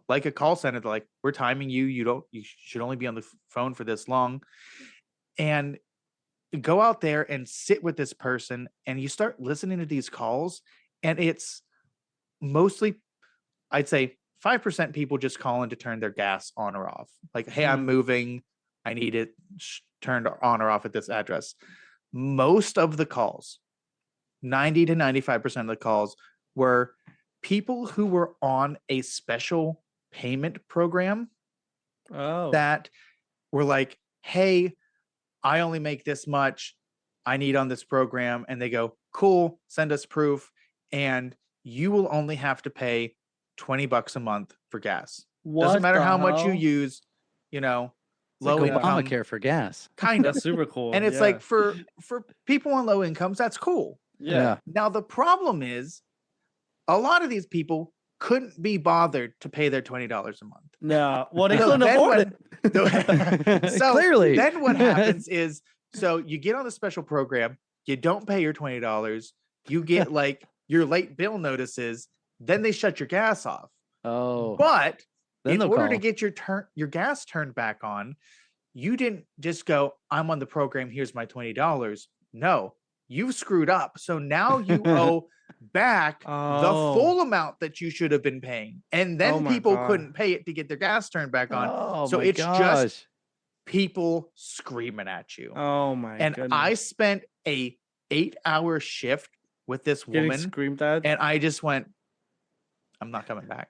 like a call center. They're like, we're timing you. You should only be on the phone for this long, and go out there and sit with this person, and you start listening to these calls, and it's mostly, I'd say 5% people just calling to turn their gas on or off. Like, hey, I'm moving, I need it turned on or off at this address. Most of the calls, 90 to 95% of the calls, were people who were on a special payment program Oh. that were like, hey, I only make this much, I need on this program. And they go, cool, send us proof. And you will only have to pay $20 a month for gas. Doesn't matter how much you use, low Like income, Obamacare for gas. kind of. That's super cool. And it's yeah. like for people on low incomes, that's cool. yeah. Now the problem is a lot of these people couldn't be bothered to pay their $20 a month. No. Well, they So couldn't then afford when- it. So Clearly. then what happens is, so you get on the special program, you don't pay your $20, you get like your late bill notices, then they shut your gas off. Oh. But Then in they'll order to call. get your gas turned back on, you didn't just go, I'm on the program, here's my $20. No, you've screwed up. So now you owe back the Oh. full amount that you should have been paying. And then Oh my people God. couldn't pay it to get their gas turned back on. Oh, So my it's gosh. just people screaming at you. Oh my And goodness. I spent a 8-hour shift with this Getting woman, screamed at. and I just went, I'm not coming back.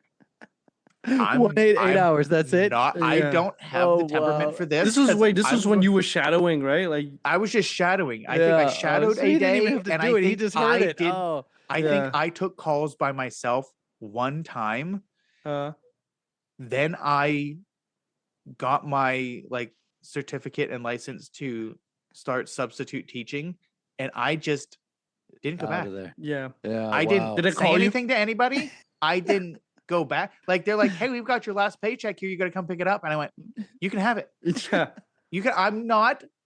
I'm 8 I'm hours. That's it. I Yeah. don't have Oh, the temperament wow. for this. This was 'cause this was I'm when go- you were shadowing, right? Like, I was just shadowing. I think I shadowed So a he didn't even day, have to and do I it. He think just heard I it. did. Oh, I think yeah. I took calls by myself one time. Uh, Then I got my certificate and license to start substitute teaching, and I just didn't go out back. of there. yeah. Yeah. I didn't Wow. Did it say call you? anything to anybody. I didn't go back. Like they're like, "Hey, we've got your last paycheck here. You got to come pick it up." And I went, "You can have it. Yeah. You can."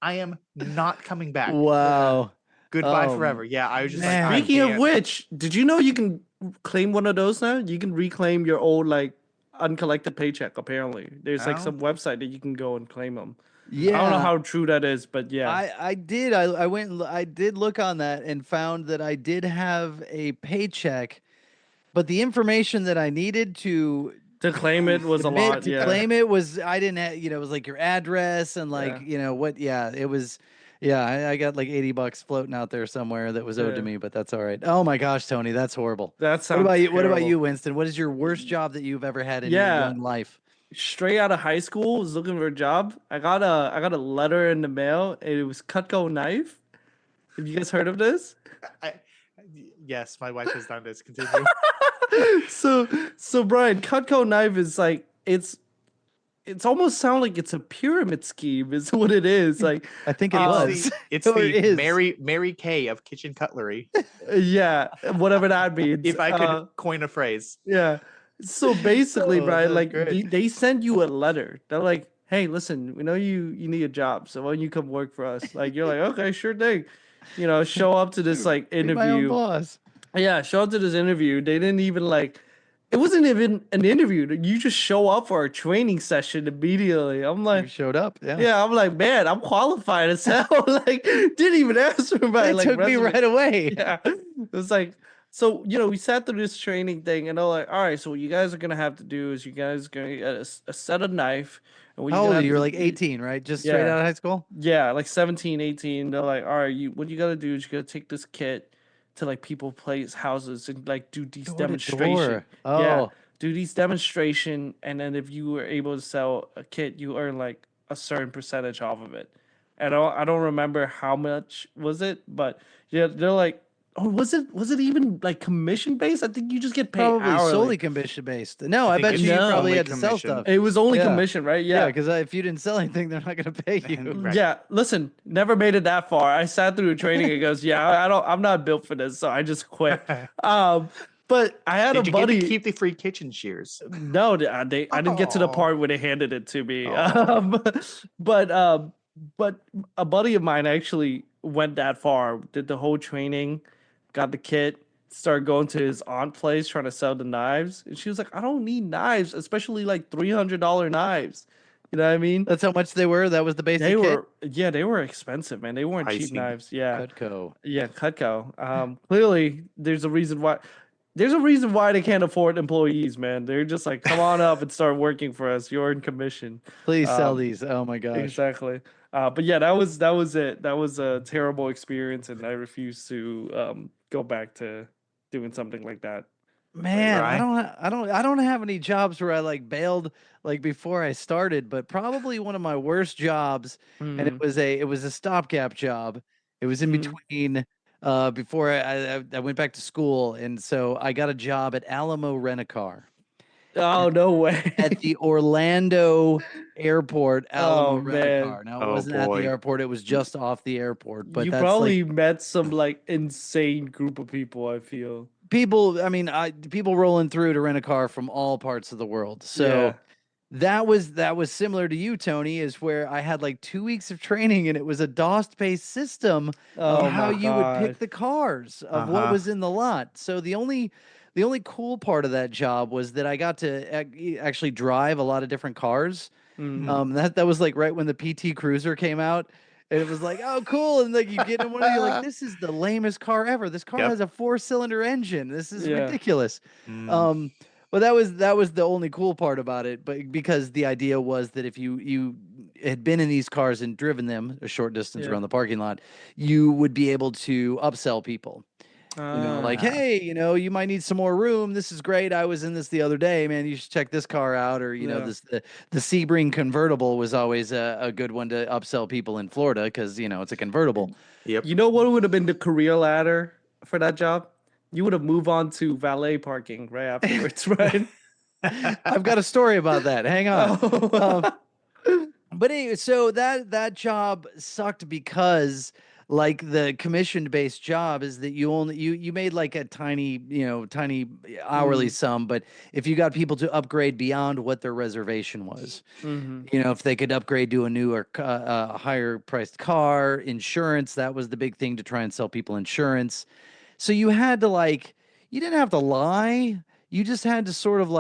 I am not coming back. Wow. Goodbye Oh, forever. Yeah, I was just like, man. I Speaking of can't. which, did you know you can claim one of those now? You can reclaim your old like uncollected paycheck. Apparently, there's like Oh. some website that you can go and claim them. Yeah. I don't know how true that is, but yeah. I did. I went and I did look on that and found that I did have a paycheck, but the information that I needed to To claim it was a admit lot. to Yeah. claim it was I didn't have, it was like your address and like, Yeah. what, it was, I got like $80 floating out there somewhere that was owed to Yeah. me, but that's all right. Oh my gosh, Tony, that's horrible. That What sounds about you? What about terrible. you, Winston? What is your worst job that you've ever had in your Yeah. young life? Straight out of high school, was looking for a job. I got a letter in the mail, and it was Cutco knife. Have you guys heard of this? Yes, my wife has done this. Continue. So Brian, Cutco knife is like it's almost sound like it's a pyramid scheme, is what it is. Like I think it Um, was. It's Or it is. Mary Kay of kitchen cutlery. yeah, whatever that means. If I could coin a phrase. Yeah. So basically, Oh, Brian, that's like great. they send you a letter. They're like, "Hey, listen, we know you need a job, so why don't you come work for us?" Like you're like, "Okay, sure thing." Show up to this like Be my own interview. boss. Yeah, show up to this interview. They didn't even like. It wasn't even an interview. You just show up for a training session immediately. I'm You like, showed up. Yeah. yeah, I'm like, man, I'm qualified as hell. Like, didn't even ask for my It like took me resume. right away. Yeah, it was like, so we sat through this training thing, and they're like, all right, so what you guys are gonna have to do is you guys are gonna get a set of knife. And what How old gonna are have you? You're to like do- 18, right? Just straight Yeah. out of high school? Yeah, like 17, 18. They're like, all right, what you gotta do is you gotta take this kit to like people place houses and like do these Door to demonstration. door. Yeah, Oh. do these demonstration, and then if you were able to sell a kit, you earn like a certain percentage off of it. And I don't remember how much was it, but yeah, they're like, oh, was it even like commission based? I think you just get paid Probably hourly. solely commission based. No, I think bet it's you No. probably only had to sell commission. stuff. It was only Yeah. commission, right? Yeah, Yeah. because if you didn't sell anything, they're not going to pay you. Right. Yeah, listen, never made it that far. I sat through a training and goes, yeah, I'm not built for this, so I just quit. But I had Did a you buddy. get to keep the free kitchen shears? No, I didn't get to the Aw. part where they handed it to me. Aw. But a buddy of mine actually went that far, did the whole training, got the kit, started going to his aunt place trying to sell the knives, and she was like, "I don't need knives, especially like $300 knives." You know what I mean? That's how much they were. That was the basic They kit? they were expensive, man. They weren't cheap Pricey. knives. Yeah, Cutco. yeah, Cutco. Clearly, there's a reason why. There's a reason why they can't afford employees, man. They're just like, come on up and start working for us. You're in commission. Please sell Um, these. Oh my gosh. Exactly. But yeah, that was it. That was a terrible experience, and I refuse to go back to doing something like that. Man, Right. I don't have any jobs where I like bailed like before I started, but probably one of my worst jobs, and Mm, it was a stopgap job. It was in mm. between before I went back to school, and so I got a job at Alamo Rent-A-Car Oh no way. at the Orlando airport. Alamo Oh, man. Rent-A-Car. Now it Oh, wasn't at boy. the airport; it was just off the airport. But You that's probably like met some like insane group of people, I feel. people. I mean, people rolling through to rent a car from all parts of the world. So. Yeah. That was similar to you, Tony, is where I had like 2 weeks of training and it was a DOS-based system Oh of how my you would pick God. the cars of what Uh-huh. was in the lot. So the only cool part of that job was that I got to actually drive a lot of different cars. Mm. That was like right when the PT Cruiser came out. And it was like, oh, cool. And like you get in one and you're like, this is the lamest car ever. This car Yep. has a 4-cylinder engine. This is Yeah. ridiculous. Mm. Well, that was the only cool part about it, but because the idea was that if you had been in these cars and driven them a short distance Yeah. around the parking lot, you would be able to upsell people. Like, Ah, hey, you might need some more room. This is great. I was in this the other day, man. You should check this car out. Or, yeah. the Sebring convertible was always a good one to upsell people in Florida because, it's a convertible. Yep. You know what would have been the career ladder for that job? You would have moved on to valet parking right afterwards, right? I've got a story about that. Hang on. Oh. But anyway, so that job sucked because like the commission based job is that you made like a tiny hourly sum, but if you got people to upgrade beyond what their reservation was, if they could upgrade to a newer higher priced car, insurance, that was the big thing to try and sell people insurance. So you had to you didn't have to lie, you just had to sort of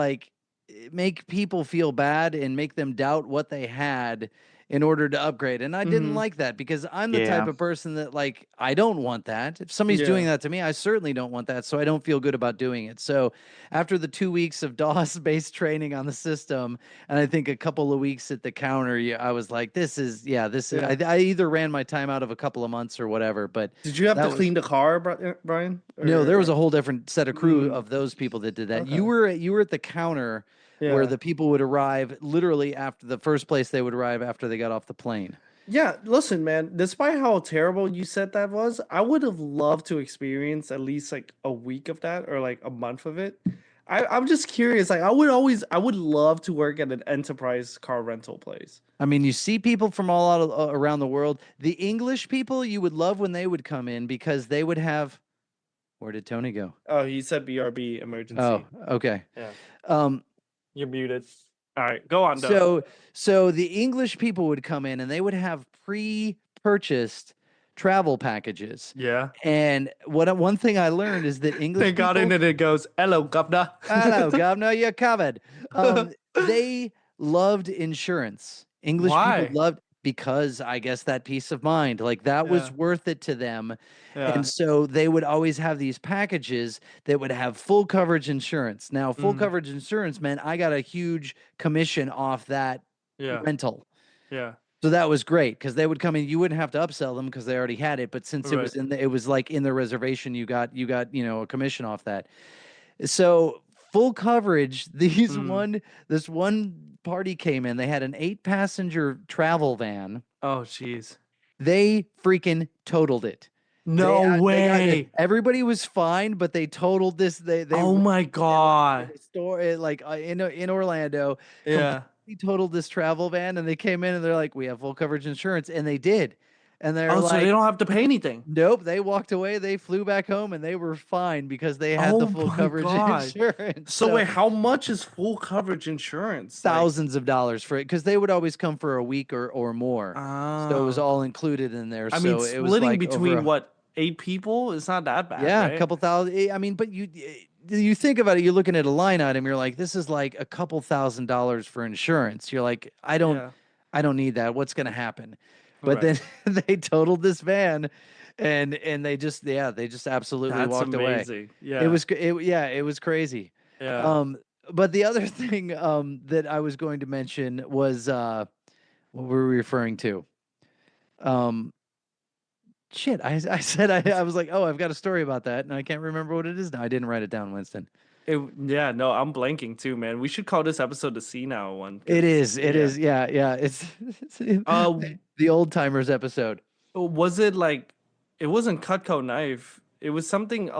make people feel bad and make them doubt what they had in order to upgrade. And I didn't like that because I'm the type of person that I don't want that. If somebody's doing that to me, I certainly don't want that. So I don't feel good about doing it. So after the 2 weeks of DOS based training on the system, and I think a couple of weeks at the counter, I was like, I either ran my time out of a couple of months or whatever, but Did you have to clean the car, Brian? no, there was a whole different set of crew of those people that did that. Okay. You were at the counter where the people would arrive literally after the first place they would arrive after they got off the plane. Yeah, listen, man, despite how terrible you said that was, I would have loved to experience at least a week of that or a month of it. I'm just curious. I would love to work at an enterprise car rental place. I mean, you see people from all out around the world. The English people you would love when they would come in because they would have. Where did Tony go? Oh, he said BRB emergency. Oh, okay. Yeah. You're muted. All right, go on. So the English people would come in and they would have pre-purchased travel packages. Yeah. And one thing I learned is that English they got in and it goes, "Hello, governor." Hello, governor. You're covered. They loved insurance. English people loved because I guess that peace of mind, that was worth it to them. Yeah. And so they would always have these packages that would have full coverage insurance. Now, full coverage insurance meant I got a huge commission off that rental. Yeah. So that was great because they would come in. You wouldn't have to upsell them because they already had it. But since it was in the reservation, you got a commission off that. So full coverage. This one party came in. They had an 8-passenger travel van. Oh, jeez. They freaking totaled it. No way. Everybody was fine, but they totaled this. They oh my god. Store in Orlando. Yeah. He totaled this travel van, and they came in and they're like, "We have full coverage insurance," and they did. And they're so they don't have to pay anything. Nope. They walked away. They flew back home, and they were fine because they had the full coverage insurance. So wait, how much is full coverage insurance? Thousands of dollars for it because they would always come for a week or more. So it was all included in there. I mean, splitting between 8 people, it's not that bad. Yeah, right? a couple thousand. I mean, but you think about it, you're looking at a line item, you're like, this is like a couple $1,000s for insurance. You're like, I don't need that. What's going to happen? But then they totaled this van and they just absolutely walked away. Yeah. It was crazy. Yeah. But the other thing that I was going to mention was what were we referring to? Shit, I said I was like, oh, I've got a story about that, and I can't remember what it is now. I didn't write it down, Winston. I'm blanking too, man. We should call this episode the Senile one. It is. Yeah. It's the old timers episode. Was it it wasn't Cutco knife? It was something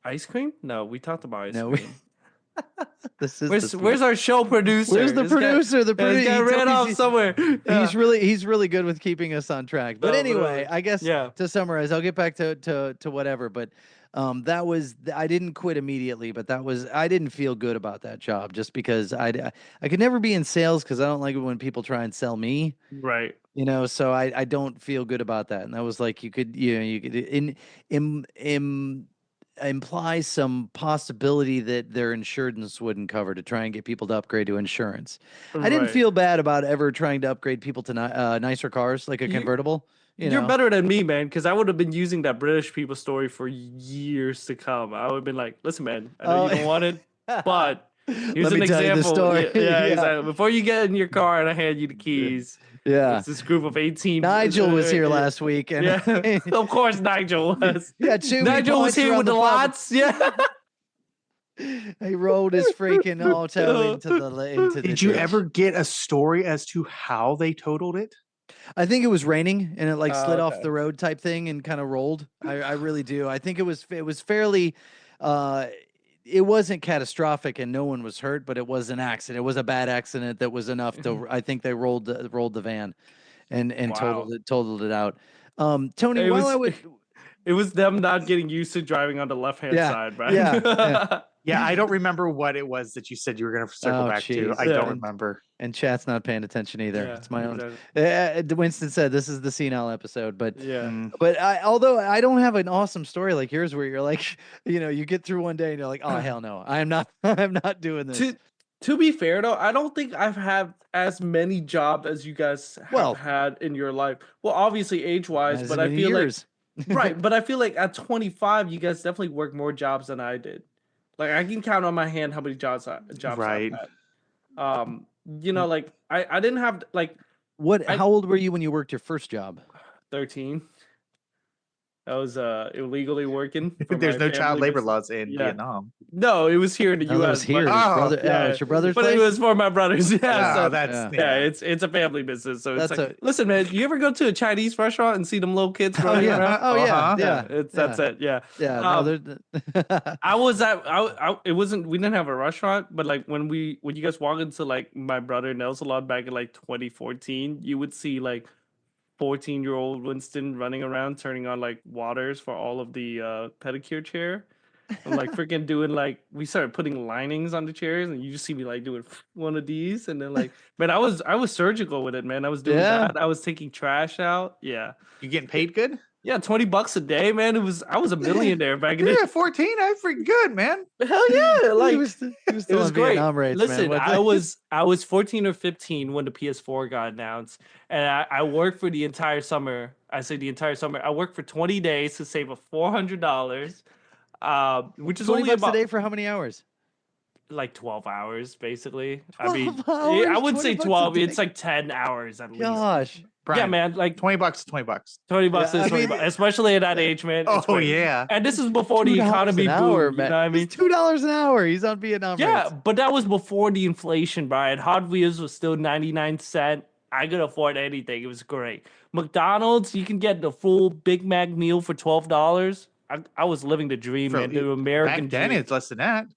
ice cream? No, we talked about ice cream. Where's our show producer? Where's the producer? The producer got ran off somewhere. Yeah. He's really good with keeping us on track. But anyway, I guess to summarize, I'll get back to whatever. But that was I didn't quit immediately, but I didn't feel good about that job just because I could never be in sales because I don't like it when people try and sell me. Right. So I don't feel good about that. And that was like you could imply some possibility that their insurance wouldn't cover to try and get people to upgrade to insurance. I didn't feel bad about ever trying to upgrade people to nicer cars like a convertible. You're better than me, man, because I would have been using that British people story for years to come. I would have been like, listen, man, I know you don't want it, but Here's Let an me tell you the example. story. Yeah, exactly. Before you get in your car and I hand you the keys, Yeah. it's this group of 18. Nigel was here last week, and Yeah, of course Nigel was. he had too many Nigel was points here around with the property. lots. Yeah. He rolled his freaking auto into the Did you ditch. ever get a story as to how they totaled it? I think it was raining and it like slid off Okay. the road type thing and kind of rolled. I really do. I think it was fairly it wasn't catastrophic and no one was hurt, but it was an accident. It was a bad accident that was enough to I think they rolled the van and Wow. totaled it out. Tony, It while was, I would it was them not getting used to driving on the left-hand Yeah, side, right? yeah. Yeah, I don't remember what it was that you said you were going to circle Oh, back to. jeez. I Yeah. don't remember. and chat's not paying attention either. Yeah, It's my own. exactly. Winston said this is the Senile episode, but Yeah. But although I don't have an awesome story like yours, where you're like, you get through one day and you're like, oh hell no, I'm not doing this. To be fair though, I don't think I've had as many jobs as you guys have Well, had in your life. Well, obviously age-wise, As but I many feel years. like right, but I feel like at 25, you guys definitely work more jobs than I did. Like I can count on my hand how many jobs Right. I've had. Like I didn't have like How old were you when you worked your first job? 13. I was illegally working. for There's my no child family labor bus- laws in Yeah. Vietnam. No, it was here in the No, that U.S. was here. but- His Oh, brother, yeah. it's your brother's but place. it was for my brothers. Yeah, Oh, so that's yeah, it's a family business. So it's That's like, listen, man, you ever go to a Chinese restaurant and see them little kids Oh running yeah. around? Oh yeah. Uh-huh. Yeah. That's it. Yeah. Yeah. Um, No, I was at. It wasn't. We didn't have a restaurant, but like when you guys walk into like my brother Nell's salon back in like 2014, you would see like 14-year-old Winston running around turning on like waters for all of the pedicure chair. I'm like freaking doing like we started putting linings on the chairs and you just see me like doing one of these and then like man I was surgical with it, man. I was doing Yeah. that. I was taking trash out. Yeah. You getting paid good? Yeah, $20 a day, man. I was a millionaire back in Yeah, the 14. That's freaking good, man. hell yeah. Like he was still it was on great. Vietnam rates, Listen, man. I was 14 or 15 when the PS4 got announced, and I worked for the entire summer. I say the entire summer. I worked for 20 days to save up $400, which is 20 only bucks about a day for how many hours? like 12 hours, basically. 12 I mean, hours? I wouldn't 20 say bucks a 12. day? It's like 10 hours at least. Gosh. Yeah, Brian, man. Like $20 is $20. 20 bucks Yeah, is I 20 mean- bucks, especially at that age, man. It's Oh, great. yeah. And this is before the $2 economy an hour, boom. man. You know what I mean? It's $2 an hour. He's on Vietnam Yeah, rates. but that was before the inflation, Brian. Hot Wheels was still 99¢. I could afford anything. It was great. McDonald's, you can get the full Big Mac meal for $12. I was living the dream, man. The American Back then, dream. it's less than that.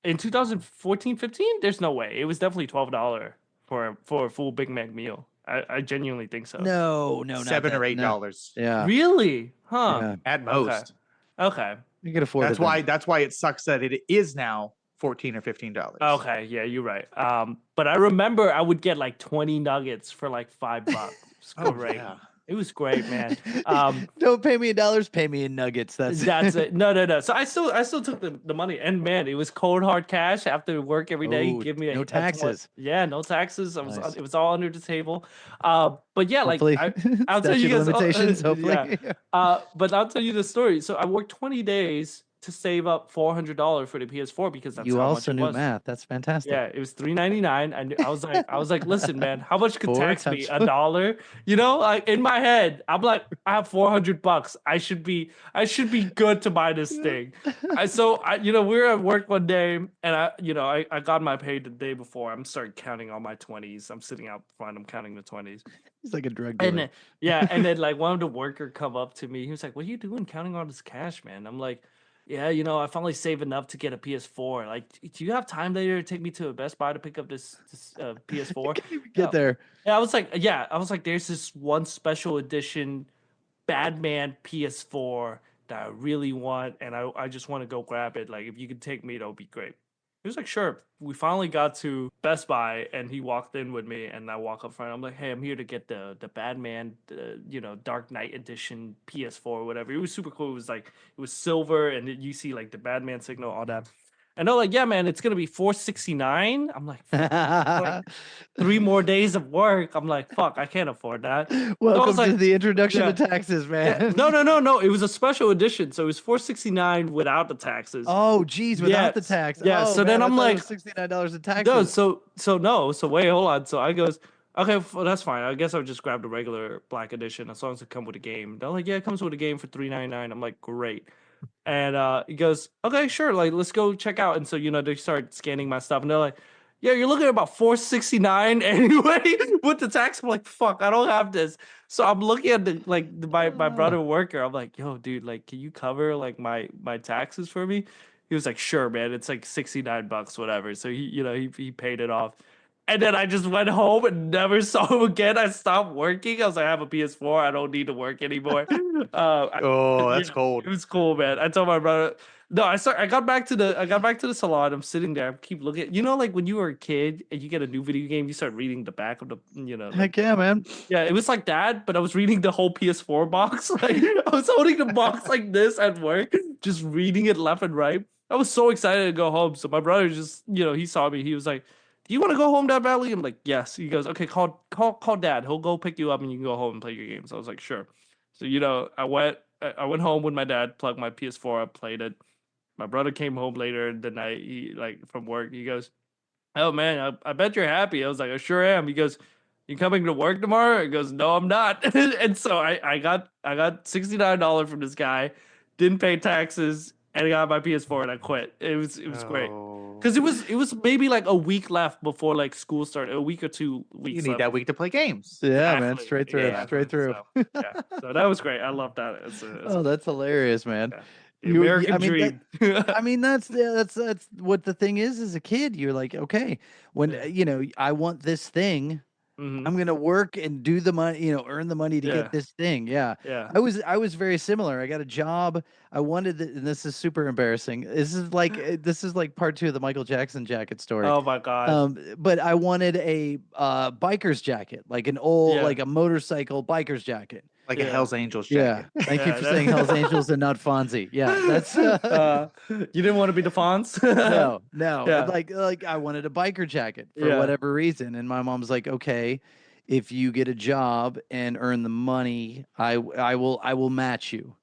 In 2014, 15, there's no way. It was definitely $12 for a full Big Mac meal. I genuinely think so. No, not $7 or that. No. $8 Yeah. Really? Huh. Yeah. at most. Okay. You can afford That's it. why. That's why it sucks that it is now $14 or $15. Okay. Yeah, you're right. But I remember I would get like 20 nuggets for like $5. It was Oh, great. yeah. It was great, man. Don't pay me in dollars, pay me in nuggets. That's it. No. So I still took the money, and man, it was cold hard cash after work every day. Ooh, Give me no taxes. Yeah, no taxes. Nice. It was all under the table. But yeah, Hopefully, like I'll tell you statute of guys. limitations. Hopefully, But I'll tell you the story. So I worked 20 days to save up $400 for the PS4 because that's you how also much it knew was. math. That's fantastic. Yeah, it was $3.99, and I was like, listen, man, how much could 4 tax me? times $1? You know, like in my head, I'm like, I have $400. I should be good to buy this thing. We were at work one day, and I got my pay the day before. I'm starting counting all my 20s. I'm sitting out front. I'm counting the 20s. He's like a drug And dealer. then like one of the worker come up to me. He was like, "What are you doing counting all this cash, man?" I'm like, "Yeah, I finally saved enough to get a PS4. Like, do you have time later to take me to a Best Buy to pick up this PS4?" Get there. Yeah, I was like, there's this one special edition Batman PS4 that I really want, and I just want to go grab it. Like, if you could take me, that would be great. He was like, sure. We finally got to Best Buy, and he walked in with me, and I walk up front. I'm like, hey, I'm here to get the Batman, Dark Knight Edition PS4 or whatever. It was super cool. It was silver, and you see like the Batman signal, all that. And they're like, yeah, man, it's gonna be $469. I'm like 3 more days of work. I'm like, fuck, I can't afford that. Welcome like, to the introduction yeah. to taxes, man. No. It was a special edition, so it was $469 without the taxes. Oh, geez, without the tax. Yeah. Oh, so man, then I'm like, $69 in taxes. no. So wait, hold on. So I goes, okay, well, that's fine. I guess I'll just grab the regular black edition as long as it comes with a game. They're like, yeah, it comes with a game for $3.99. I'm like, great. And he goes, okay, sure, like let's go check out. And so they start scanning my stuff, and they're like, yeah, you're looking at about $469 anyway with the tax. I'm like, fuck, I don't have this. So I'm looking at my brother worker. I'm like, yo, dude, like, can you cover like my taxes for me? He was like, sure, man. It's like $69, whatever. So he paid it off. And then I just went home and never saw him again. I stopped working. I was like, I have a PS4. I don't need to work anymore. That's cold. It was cool, man. I told my brother. No, I got back to the salon. I'm sitting there. I keep looking. Like when you were a kid and you get a new video game, you start reading the back of the. Heck yeah, man. Yeah, it was like that, but I was reading the whole PS4 box. Like I was holding the box like this at work, just reading it left and right. I was so excited to go home. So my brother just, he saw me. He was like, do you want to go home that badly? I'm like, yes. He goes, okay, call dad. He'll go pick you up and you can go home and play your games. I was like, sure. So, I went home with my dad, plugged my PS4 up, played it. My brother came home later in the night, from work. He goes, oh man, I bet you're happy. I was like, I sure am. He goes, you coming to work tomorrow? He goes, no, I'm not. And so I got $69 from this guy, didn't pay taxes, and I got my PS4 and I quit. It was great. Because it was maybe like a week left before like school started, a week or 2 weeks. You need that week to play games. Yeah, man, straight through. So that was great. I love that. Oh, that's hilarious, man. The American dream. I mean, that's what the thing is. As a kid, you're like, okay, when I want this thing. Mm-hmm. I'm gonna work and do the money, earn the money to get this thing. Yeah. I was very similar. I got a job. I wanted and this is super embarrassing. This is like part 2 of the Michael Jackson jacket story. Oh my god. But I wanted a biker's jacket, like an old, like a motorcycle biker's jacket. Like a Hell's Angels jacket. Yeah. Thank you for saying Hell's Angels and not Fonzie. Yeah, that's. You didn't want to be the Fonz? No. Yeah. Like I wanted a biker jacket for whatever reason, and my mom's like, okay, if you get a job and earn the money, I will match you.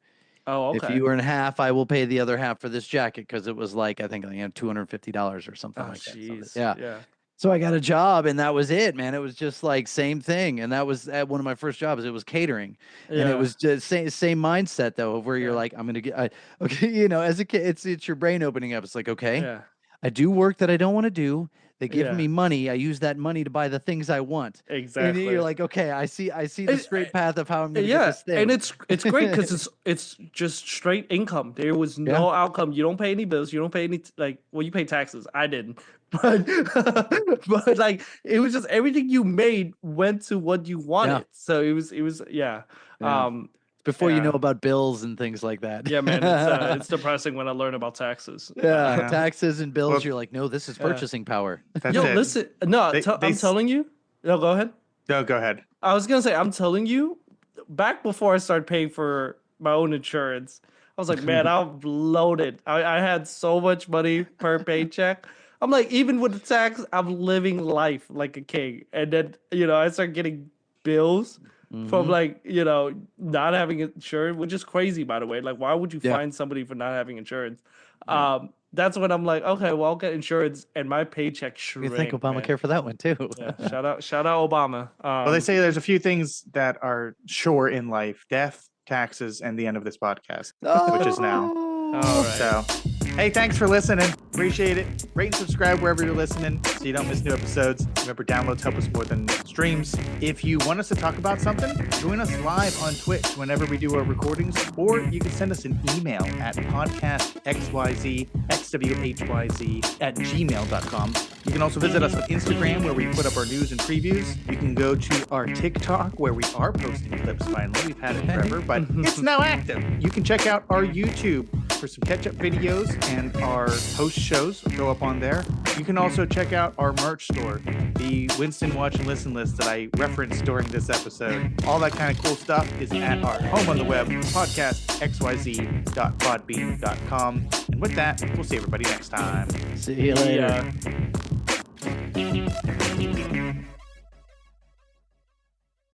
Oh, okay. If you earn half, I will pay the other half for this jacket because it was like I think $250 or something like that. So yeah. So I got a job and that was it, man. It was just like same thing. And that was at one of my first jobs. It was catering. Yeah. And it was just same mindset though, of where you're like, I'm going to get, okay, as a kid, it's your brain opening up. It's like, okay, I do work that I don't want to do. They give me money. I use that money to buy the things I want. Exactly. And you're like, okay, I see the straight path of how I'm going to get this thing. And it's great because it's just straight income. There was no outcome. You don't pay any bills. You don't pay any you pay taxes. I didn't, but like it was just everything you made went to what you wanted. Yeah. So it was before you know about bills and things like that. Yeah, man, it's depressing when I learn about taxes. Yeah, taxes and bills. You're like, no, this is purchasing power. Listen, no, I'm telling you. No, go ahead. No, go ahead. I was gonna say, I'm telling you, back before I started paying for my own insurance, I was like, man, I'm loaded. I had so much money per paycheck. I'm like, even with the tax, I'm living life like a king. And then, I start getting bills. Mm-hmm. From not having insurance, which is crazy, by the way. Like, why would you fine somebody for not having insurance? That's when I'm like, okay, well, I'll get insurance, and my paycheck shrank. You thank Obamacare for that one too. Yeah, shout out Obama. Well, they say there's a few things that are sure in life: death, taxes, and the end of this podcast, which is now. All right. So, hey, thanks for listening. Appreciate it. Rate and subscribe wherever you're listening so you don't miss new episodes. Remember, downloads help us more than streams. If you want us to talk about something, join us live on Twitch whenever we do our recordings, or you can send us an email at podcastxyz@gmail.com. You can also visit us on Instagram, where we put up our news and previews. You can go to our TikTok, where we are posting clips finally. We've had it forever, but it's now active. You can check out our YouTube for some catch-up videos, and our host shows go up on there. You can also check out our merch store, the Winston Watch and Listen list that I referenced during this episode. All that kind of cool stuff is at our home on the web, podcastxyz.podbean.com. And And with that, we'll see everybody next time. See you later. Yeah.